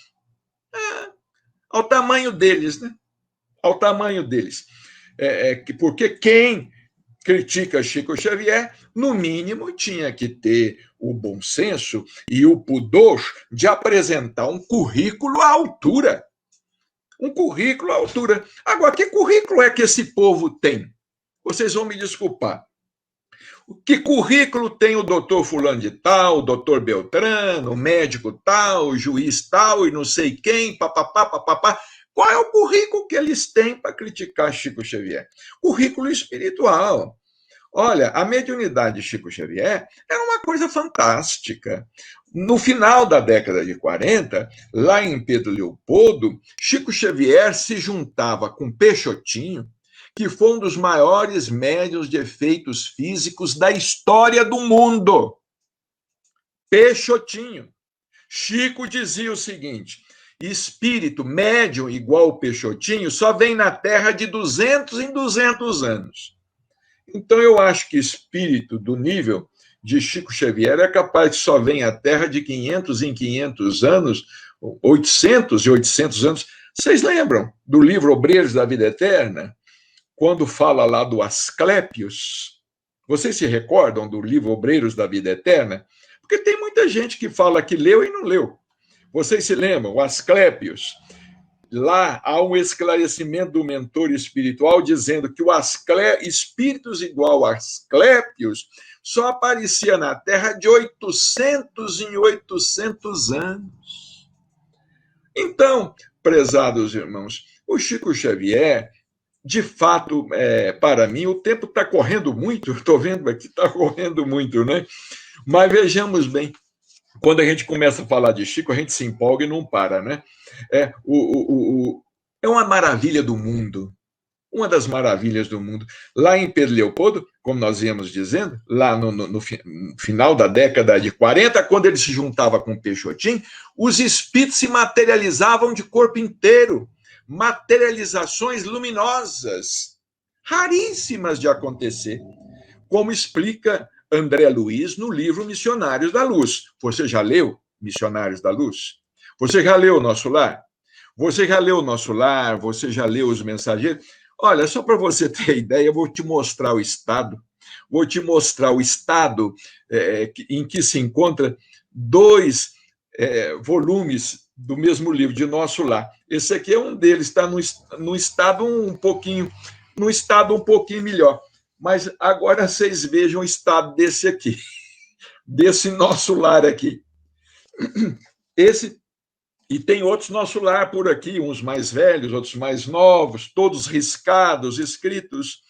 ao tamanho deles, né? Ao tamanho deles. Porque quem critica Chico Xavier, no mínimo, tinha que ter o bom senso e o pudor de apresentar um currículo à altura. Um currículo à altura. Agora, que currículo é que esse povo tem? Vocês vão me desculpar. Que currículo tem o doutor fulano de tal, o doutor Beltrano, o médico tal, o juiz tal e não sei quem, papapá, papapá. Qual é o currículo que eles têm para criticar Chico Xavier? Currículo espiritual. Olha, a mediunidade de Chico Xavier era uma coisa fantástica. No final da década de 40, lá em Pedro Leopoldo, Chico Xavier se juntava com Peixotinho, que foi um dos maiores médiuns de efeitos físicos da história do mundo. Peixotinho. Chico dizia o seguinte: espírito médium igual o Peixotinho só vem na Terra de 200 em 200 anos. Então eu acho que espírito do nível de Chico Xavier é capaz de só vem à Terra de 500 em 500 anos, 800 e 800 anos. Vocês lembram do livro Obreiros da Vida Eterna? Quando fala lá do Asclépios, vocês se recordam do livro Obreiros da Vida Eterna? Porque tem muita gente que fala que leu e não leu. Vocês se lembram? O Asclépios. Lá há um esclarecimento do mentor espiritual dizendo que o espíritos igual a Asclépios só aparecia na Terra de 800 em 800 anos. Então, prezados irmãos, o Chico Xavier, de fato, para mim, o tempo está correndo muito, estou vendo aqui, está correndo muito, né? Mas vejamos bem, quando a gente começa a falar de Chico, a gente se empolga e não para, né? É uma maravilha do mundo, uma das maravilhas do mundo. Lá em Pedro Leopoldo, como nós íamos dizendo, lá no final da década de 40, quando ele se juntava com Peixotinho, os espíritos se materializavam de corpo inteiro, materializações luminosas, raríssimas de acontecer, como explica André Luiz no livro Missionários da Luz. Você já leu Missionários da Luz? Você já leu o Nosso Lar? Você já leu o Nosso Lar? Você já leu Os Mensageiros? Olha, só para você ter ideia, eu vou te mostrar o estado. Vou te mostrar o estado em que se encontra dois volumes do mesmo livro, de Nosso Lar. Esse aqui é um deles, está no estado um pouquinho melhor. Mas agora vocês vejam o estado desse aqui, desse Nosso Lar aqui. E tem outros Nosso Lar por aqui, uns mais velhos, outros mais novos, todos riscados, escritos.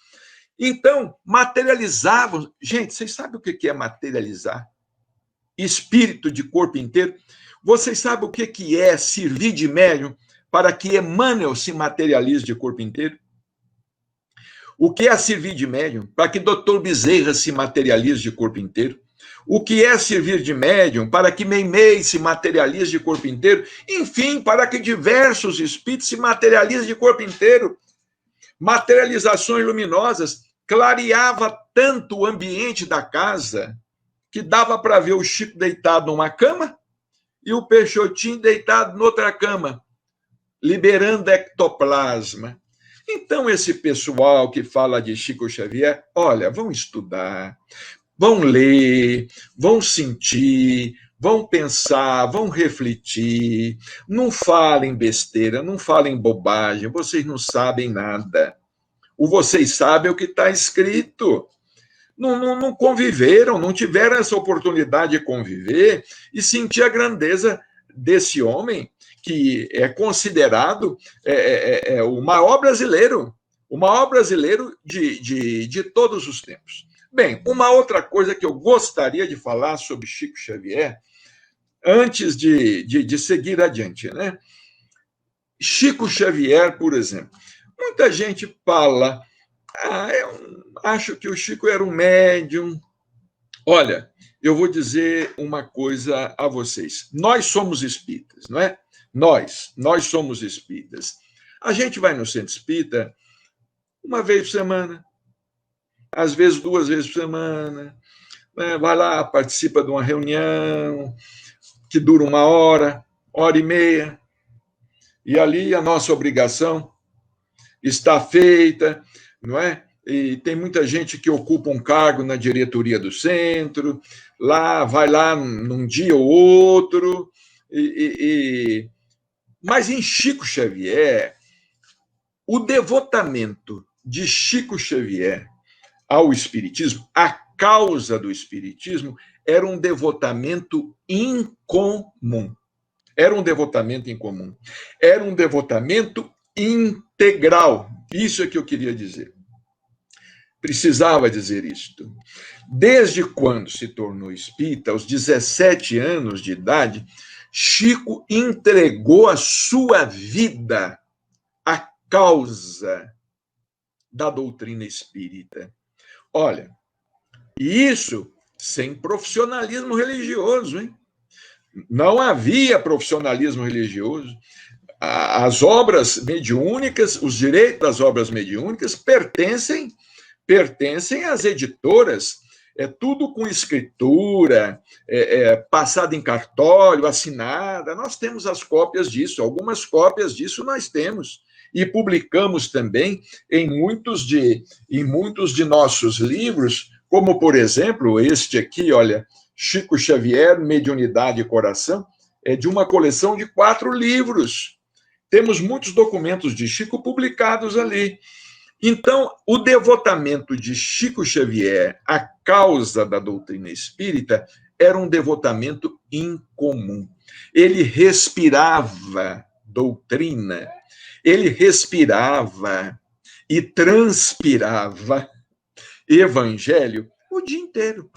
Então, materializavam. Gente, vocês sabem o que é materializar? Espírito de corpo inteiro. Vocês sabem o que é servir de médium para que Emmanuel se materialize de corpo inteiro? O que é servir de médium para que Dr. Bezerra se materialize de corpo inteiro? O que é servir de médium para que Meimei se materialize de corpo inteiro? Enfim, para que diversos espíritos se materializem de corpo inteiro. Materializações luminosas, clareava tanto o ambiente da casa que dava para ver o Chico deitado numa cama e o Peixotinho deitado noutra cama, liberando ectoplasma. Então, esse pessoal que fala de Chico Xavier, olha, vão estudar, vão ler, vão sentir, vão pensar, vão refletir, não falem besteira, não falem bobagem, vocês não sabem nada. O vocês sabem o que está escrito. Não conviveram, não tiveram essa oportunidade de conviver e sentir a grandeza desse homem, que é considerado o maior brasileiro de todos os tempos. Bem, uma outra coisa que eu gostaria de falar sobre Chico Xavier, antes de seguir adiante, né? Chico Xavier, por exemplo, muita gente fala, eu acho que o Chico era um médium. Olha, eu vou dizer uma coisa a vocês. Nós somos espíritas, não é? Nós somos espíritas. A gente vai no centro espírita uma vez por semana, às vezes 2 vezes por semana, né? Vai lá, participa de uma reunião que dura 1 hora, 1h30, e ali a nossa obrigação está feita, não é? E tem muita gente que ocupa um cargo na diretoria do centro, vai lá num dia ou outro, mas em Chico Xavier, o devotamento de Chico Xavier ao Espiritismo, a causa do Espiritismo, era um devotamento incomum. Era um devotamento incomum. Era um devotamento integral. Isso é que eu queria dizer. Precisava dizer isto. Desde quando se tornou espírita, aos 17 anos de idade, Chico entregou a sua vida à causa da doutrina espírita. Olha, e isso sem profissionalismo religioso, hein? Não havia profissionalismo religioso. As obras mediúnicas, os direitos das obras mediúnicas pertencem às editoras, tudo com escritura, passada em cartório, assinada. Nós temos as cópias disso, algumas cópias disso nós temos, e publicamos também em muitos de nossos livros, como, por exemplo, este aqui, olha, Chico Xavier, Mediunidade e Coração, é de uma coleção de 4 livros. Temos muitos documentos de Chico publicados ali. Então, o devotamento de Chico Xavier à causa da doutrina espírita era um devotamento incomum. Ele respirava doutrina, ele respirava e transpirava evangelho o dia inteiro,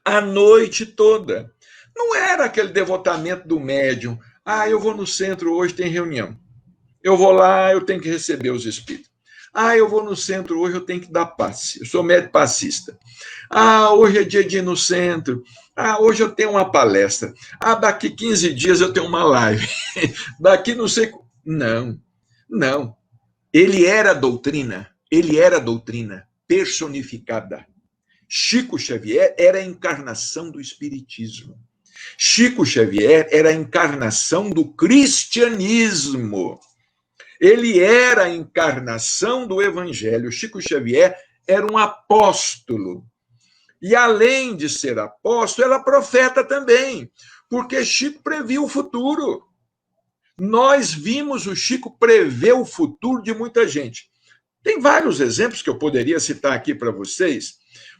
a noite toda. Não era aquele devotamento do médium. Eu vou no centro, hoje tem reunião. Eu vou lá, eu tenho que receber os espíritos. Eu vou no centro, hoje eu tenho que dar passe. Eu sou médium passista. Hoje é dia de ir no centro. Hoje eu tenho uma palestra. Daqui 15 dias eu tenho uma live. Daqui não sei... Não. Ele era doutrina personificada. Chico Xavier era a encarnação do espiritismo. Chico Xavier era a encarnação do cristianismo. Ele era a encarnação do evangelho. Chico Xavier era um apóstolo. E além de ser apóstolo, era profeta também, porque Chico previu o futuro. Nós vimos o Chico prever o futuro de muita gente. Tem vários exemplos que eu poderia citar aqui para vocês,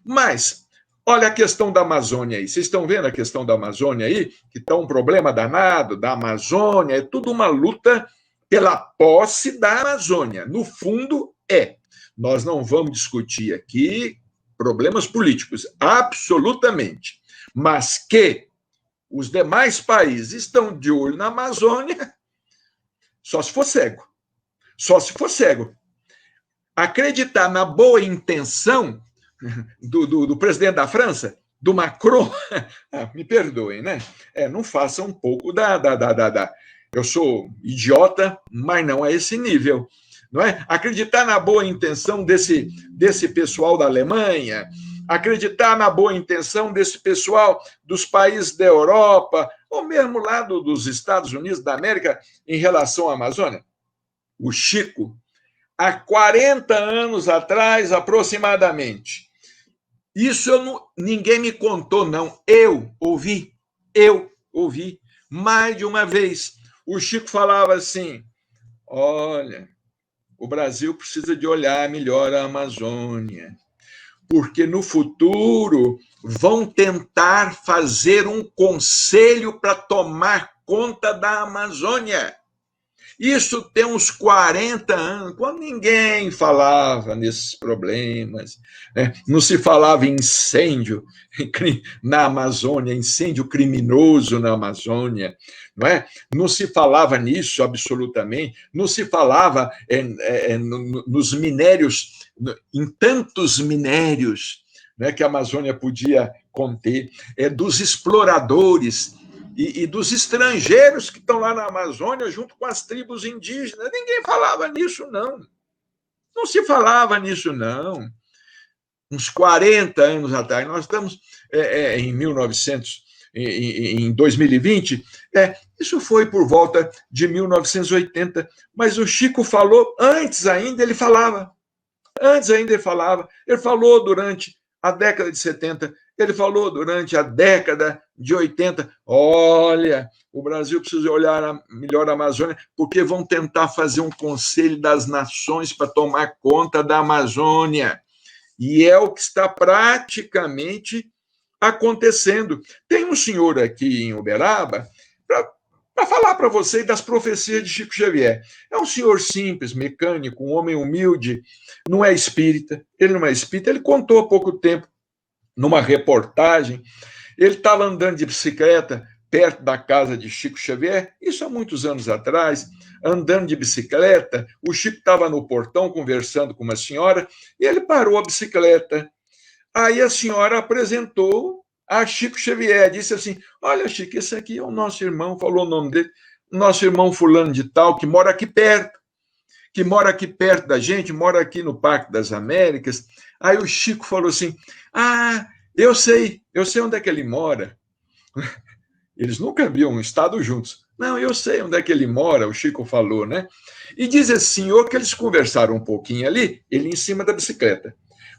mas olha a questão da Amazônia aí. Vocês estão vendo a questão da Amazônia aí? Que está um problema danado da Amazônia, é tudo uma luta pela posse da Amazônia. No fundo, é. Nós não vamos discutir aqui problemas políticos, absolutamente. Mas que os demais países estão de olho na Amazônia, só se for cego. Só se for cego. Acreditar na boa intenção do presidente da França, do Macron, me perdoem, né? Não faça um pouco eu sou idiota, mas não a esse nível. Não é? Acreditar na boa intenção desse pessoal da Alemanha, acreditar na boa intenção desse pessoal dos países da Europa, ou mesmo lá dos Estados Unidos da América, em relação à Amazônia. O Chico, há 40 anos atrás, aproximadamente, isso ninguém me contou, não. Eu ouvi mais de uma vez. O Chico falava assim, olha, o Brasil precisa de olhar melhor a Amazônia, porque no futuro vão tentar fazer um conselho para tomar conta da Amazônia. Isso tem uns 40 anos, quando ninguém falava nesses problemas, né? Não se falava em incêndio na Amazônia, incêndio criminoso na Amazônia, não é? Não se falava nisso absolutamente, não se falava nos minérios, em tantos minérios, né, que a Amazônia podia conter, dos exploradores e dos estrangeiros que estão lá na Amazônia junto com as tribos indígenas. Ninguém falava nisso, não. Não se falava nisso, não. Uns 40 anos atrás, nós estamos em 2020, isso foi por volta de 1980, mas o Chico falou, antes ainda ele falava, ele falou durante a década de 70, ele falou durante a década de 80, olha, o Brasil precisa olhar melhor a Amazônia, porque vão tentar fazer um Conselho das Nações para tomar conta da Amazônia. E é o que está praticamente acontecendo. Tem um senhor aqui em Uberaba para falar para vocês das profecias de Chico Xavier. É um senhor simples, mecânico, um homem humilde, não é espírita, ele contou há pouco tempo, numa reportagem, ele estava andando de bicicleta perto da casa de Chico Xavier, isso há muitos anos atrás, andando de bicicleta, o Chico estava no portão conversando com uma senhora, e ele parou a bicicleta. Aí a senhora apresentou a Chico Xavier, disse assim, olha, Chico, esse aqui é o nosso irmão, falou o nome dele, nosso irmão fulano de tal, que mora aqui perto da gente, mora aqui no Parque das Américas. Aí o Chico falou assim, eu sei onde é que ele mora. Eles nunca haviam estado juntos. Não, eu sei onde é que ele mora, o Chico falou, né? E diz esse senhor que eles conversaram um pouquinho ali, ele em cima da bicicleta.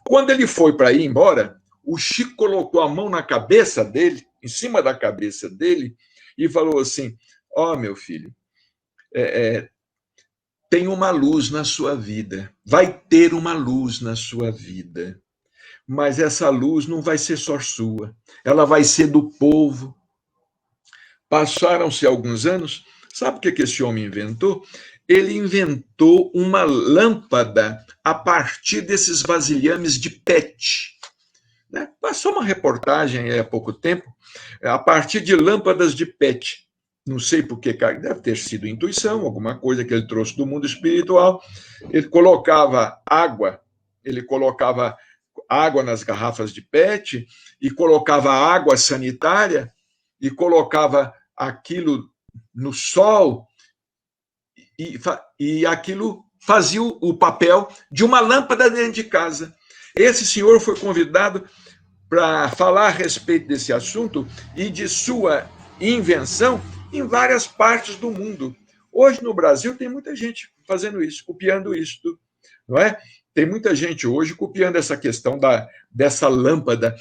Quando ele foi para ir embora, o Chico colocou a mão na cabeça dele, em cima da cabeça dele, e falou assim, meu filho, tem uma luz na sua vida, vai ter uma luz na sua vida, mas essa luz não vai ser só sua, ela vai ser do povo. Passaram-se alguns anos, sabe o que esse homem inventou? Ele inventou uma lâmpada a partir desses vasilhames de PET. Né? Passou uma reportagem há pouco tempo, a partir de lâmpadas de PET. Não sei por que, deve ter sido intuição, alguma coisa que ele trouxe do mundo espiritual. Ele colocava água nas garrafas de PET e colocava água sanitária e colocava aquilo no sol e aquilo fazia o papel de uma lâmpada dentro de casa. Esse senhor foi convidado para falar a respeito desse assunto e de sua invenção em várias partes do mundo. Hoje, no Brasil, tem muita gente fazendo isso, copiando isso, não é? Tem muita gente hoje copiando essa questão dessa lâmpada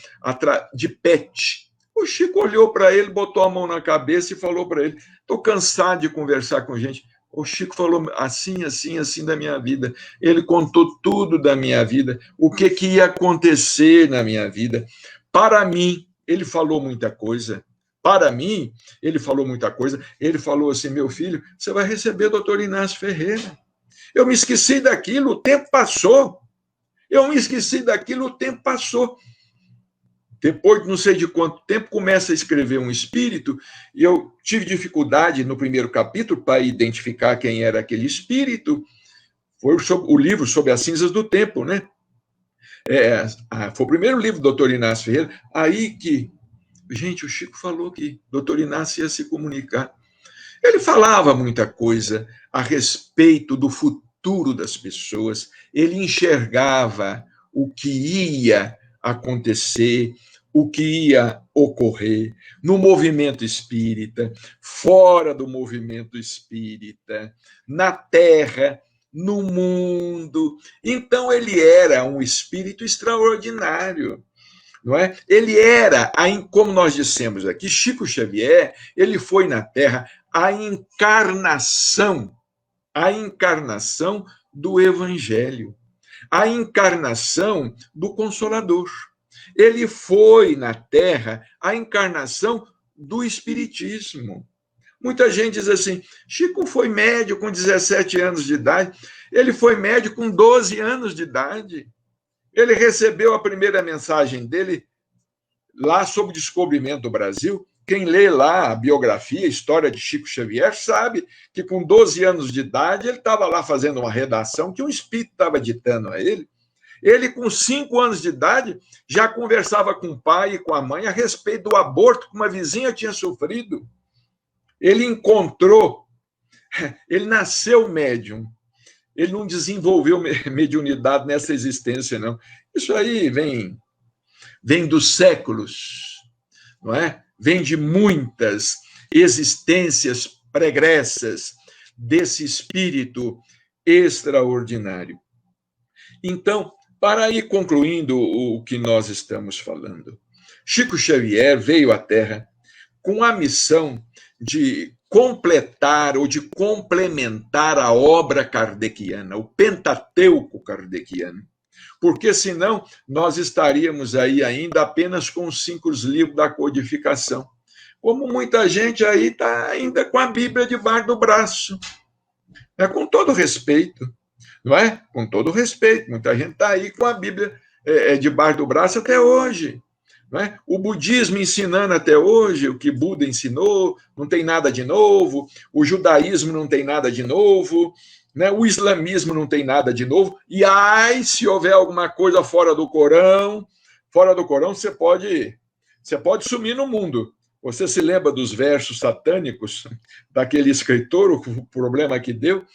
de PET. O Chico olhou para ele, botou a mão na cabeça e falou para ele: estou cansado de conversar com gente. O Chico falou assim, assim, assim da minha vida. Ele contou tudo da minha vida, o que ia acontecer na minha vida. Para mim, ele falou muita coisa. Para mim, ele falou muita coisa. Ele falou assim: meu filho, você vai receber o doutor Inácio Ferreira. Eu me esqueci daquilo, o tempo passou. Eu me esqueci daquilo, o tempo passou. Depois de não sei de quanto tempo, começa a escrever um espírito, e eu tive dificuldade no primeiro capítulo para identificar quem era aquele espírito. Foi o livro Sobre as Cinzas do Tempo, né? Foi o primeiro livro do Dr. Inácio Ferreira. Aí que, gente, o Chico falou que o Dr. Inácio ia se comunicar. Ele falava muita coisa a respeito do futuro das pessoas, ele enxergava o que ia acontecer, o que ia ocorrer no movimento espírita, fora do movimento espírita, na Terra, no mundo. Então, ele era um espírito extraordinário. Não é? Ele era, como nós dissemos aqui, Chico Xavier, ele foi na Terra a encarnação do Evangelho, a encarnação do Consolador. Ele foi na Terra a encarnação do Espiritismo. Muita gente diz assim: Chico foi médio com 17 anos de idade, ele foi médio com 12 anos de idade. Ele recebeu a primeira mensagem dele lá sobre o descobrimento do Brasil. Quem lê lá a biografia, a história de Chico Xavier, sabe que com 12 anos de idade ele estava lá fazendo uma redação que um espírito estava ditando a ele. Ele, com 5 anos de idade, já conversava com o pai e com a mãe a respeito do aborto que uma vizinha tinha sofrido. Ele nasceu médium. Ele não desenvolveu mediunidade nessa existência, não. Isso aí vem dos séculos, não é? Vem de muitas existências pregressas desse espírito extraordinário. Então, para ir concluindo o que nós estamos falando, Chico Xavier veio à Terra com a missão de completar ou de complementar a obra kardeciana, o Pentateuco kardeciano, porque senão nós estaríamos aí ainda apenas com os 5 livros da codificação, como muita gente aí está ainda com a Bíblia debaixo do braço. Com todo respeito, não é? Com todo respeito, muita gente está aí com a Bíblia debaixo do braço até hoje. Não é? O budismo ensinando até hoje o que Buda ensinou, não tem nada de novo. O judaísmo não tem nada de novo. Né? O islamismo não tem nada de novo. E se houver alguma coisa fora do Corão, você pode sumir no mundo. Você se lembra dos versos satânicos daquele escritor, o problema que deu?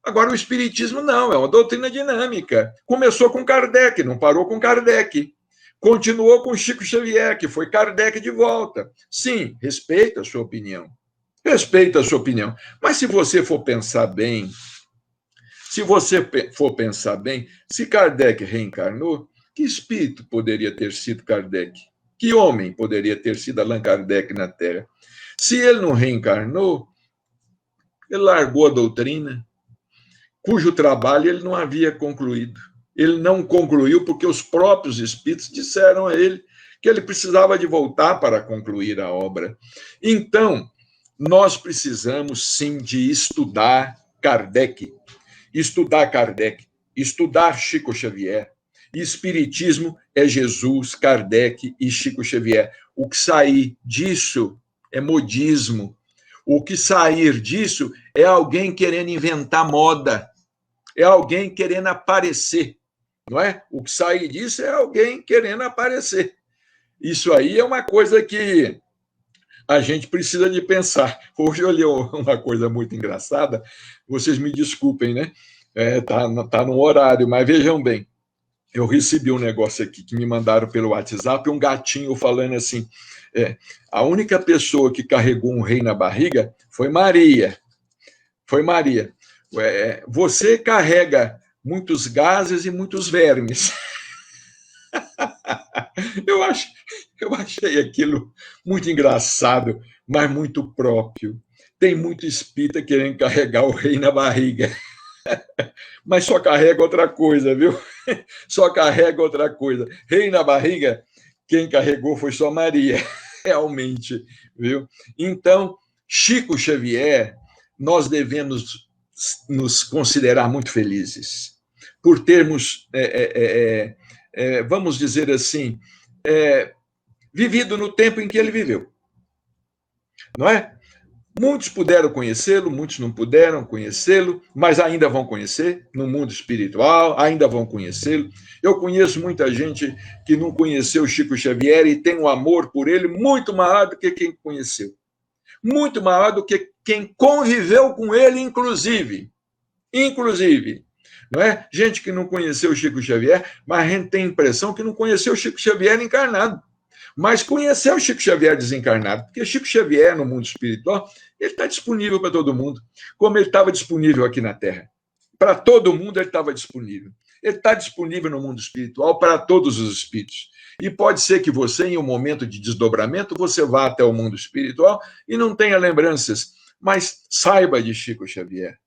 Agora, o espiritismo não, é uma doutrina dinâmica. Começou com Kardec, não parou com Kardec. Continuou com Chico Xavier, que foi Kardec de volta. Sim, respeita a sua opinião. Respeita a sua opinião. Mas se você for pensar bem, se Kardec reencarnou, que espírito poderia ter sido Kardec? Que homem poderia ter sido Allan Kardec na Terra? Se ele não reencarnou, ele largou a doutrina, cujo trabalho ele não havia concluído. Ele não concluiu porque os próprios espíritos disseram a ele que ele precisava de voltar para concluir a obra. Então, nós precisamos, sim, de estudar Kardec, estudar Chico Xavier. Espiritismo é Jesus, Kardec e Chico Xavier. O que sair disso é modismo. O que sair disso é alguém querendo inventar moda, é alguém querendo aparecer. Não é? O que sair disso é alguém querendo aparecer. Isso aí é uma coisa que a gente precisa de pensar. Hoje eu li uma coisa muito engraçada, vocês me desculpem, né? Tá no horário, mas vejam bem. eu recebi um negócio aqui que me mandaram pelo WhatsApp, um gatinho falando assim, a única pessoa que carregou um rei na barriga foi Maria. Foi Maria. Você carrega muitos gases e muitos vermes. Eu achei aquilo muito engraçado, mas muito próprio. Tem muito espírita querendo carregar o rei na barriga. Mas só carrega outra coisa, viu? Só carrega outra coisa. Rei na barriga, quem carregou foi só Maria, realmente, viu? Então, Chico Xavier, nós devemos nos considerar muito felizes por termos, vamos dizer assim, vivido no tempo em que ele viveu, não é? Muitos puderam conhecê-lo, muitos não puderam conhecê-lo, mas ainda vão conhecer no mundo espiritual, ainda vão conhecê-lo. Eu conheço muita gente que não conheceu Chico Xavier e tem um amor por ele muito maior do que quem conheceu. Muito maior do que quem conviveu com ele, inclusive. Não é? Gente que não conheceu Chico Xavier, mas a gente tem a impressão que não conheceu Chico Xavier encarnado. Mas conheceu Chico Xavier desencarnado, porque Chico Xavier, no mundo espiritual, ele está disponível para todo mundo, como ele estava disponível aqui na Terra. Para todo mundo ele estava disponível. Ele está disponível no mundo espiritual para todos os espíritos. E pode ser que você, em um momento de desdobramento, você vá até o mundo espiritual e não tenha lembranças, mas saiba de Chico Xavier,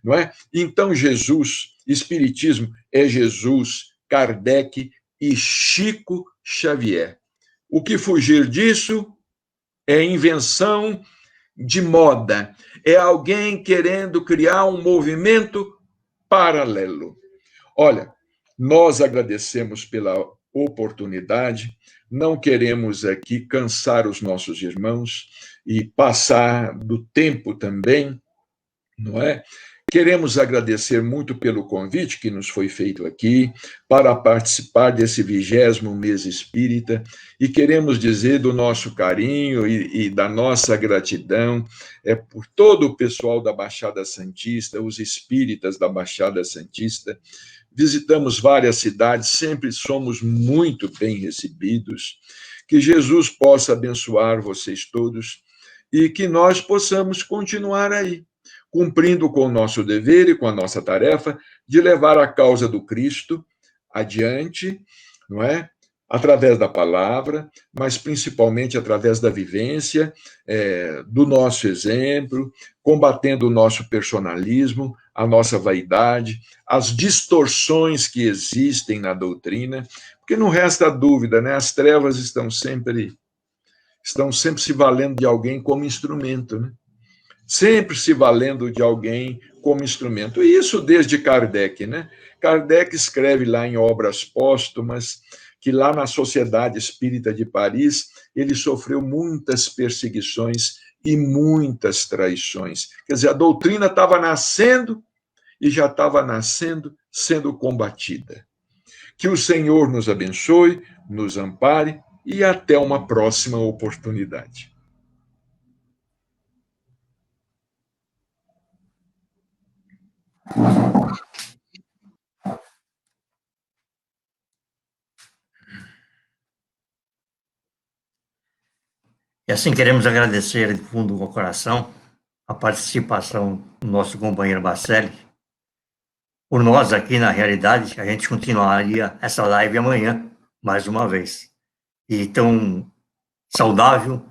não é? Então, Jesus, Espiritismo é Jesus, Kardec e Chico Xavier. O que fugir disso é invenção de moda, é alguém querendo criar um movimento paralelo. Olha, nós agradecemos pela oportunidade, não queremos aqui cansar os nossos irmãos e passar do tempo também, não é? Queremos agradecer muito pelo convite que nos foi feito aqui para participar desse 20º mês espírita e queremos dizer do nosso carinho e da nossa gratidão por todo o pessoal da Baixada Santista, os espíritas da Baixada Santista. Visitamos várias cidades, sempre somos muito bem recebidos. Que Jesus possa abençoar vocês todos e que nós possamos continuar aí, cumprindo com o nosso dever e com a nossa tarefa de levar a causa do Cristo adiante, não é? Através da palavra, mas principalmente através da vivência, do nosso exemplo, combatendo o nosso personalismo, a nossa vaidade, as distorções que existem na doutrina, porque não resta dúvida, né? As trevas estão sempre se valendo de alguém como instrumento, né? Sempre se valendo de alguém como instrumento. E isso desde Kardec, né? Kardec escreve lá em Obras Póstumas que lá na Sociedade Espírita de Paris ele sofreu muitas perseguições e muitas traições. Quer dizer, a doutrina estava nascendo e já estava nascendo, sendo combatida. Que o Senhor nos abençoe, nos ampare e até uma próxima oportunidade. E assim queremos agradecer de fundo do coração a participação do nosso companheiro Bacelli. Por nós aqui, na realidade, a gente continuaria essa live amanhã, mais uma vez. E tão saudável,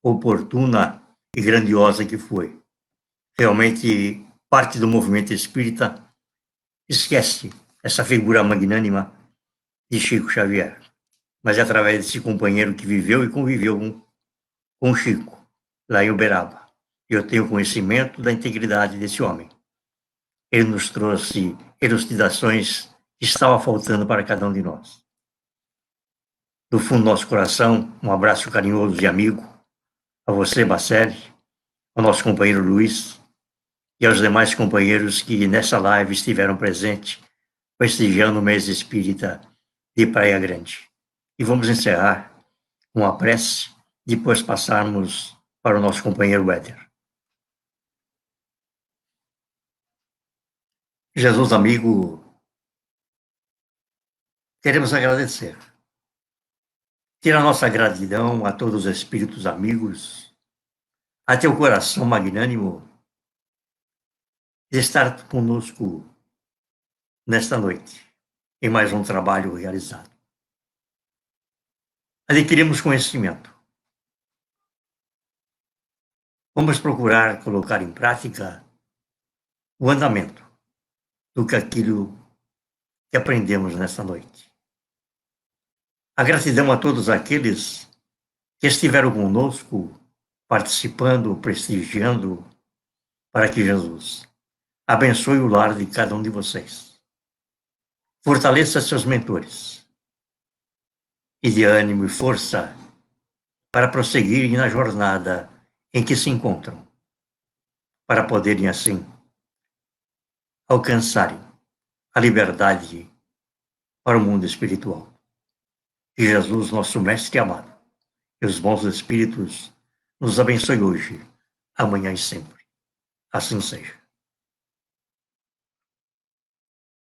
oportuna e grandiosa que foi. Realmente, parte do movimento espírita esquece essa figura magnânima de Chico Xavier. Mas é através desse companheiro que viveu e conviveu com Chico, lá em Uberaba. Eu tenho conhecimento da integridade desse homem. Ele nos trouxe elucidações que estavam faltando para cada um de nós. Do fundo do nosso coração, um abraço carinhoso de amigo a você, Bacelli, ao nosso companheiro Luiz e aos demais companheiros que nessa live estiveram presentes, prestigiando o mês espírita de Praia Grande. E vamos encerrar com a prece, depois passarmos para o nosso companheiro Éder. Jesus amigo, queremos agradecer. Ter a nossa gratidão a todos os espíritos amigos, a teu coração magnânimo de estar conosco nesta noite, em mais um trabalho realizado. Adquirimos conhecimento. Vamos procurar colocar em prática o andamento do que aquilo que aprendemos nesta noite. A gratidão a todos aqueles que estiveram conosco, participando, prestigiando, para que Jesus abençoe o lar de cada um de vocês. Fortaleça seus mentores e dê ânimo e força para prosseguirem na jornada em que se encontram, para poderem assim alcançarem a liberdade para o mundo espiritual. Que Jesus, nosso Mestre amado, e os bons espíritos nos abençoe hoje, amanhã e sempre. Assim seja.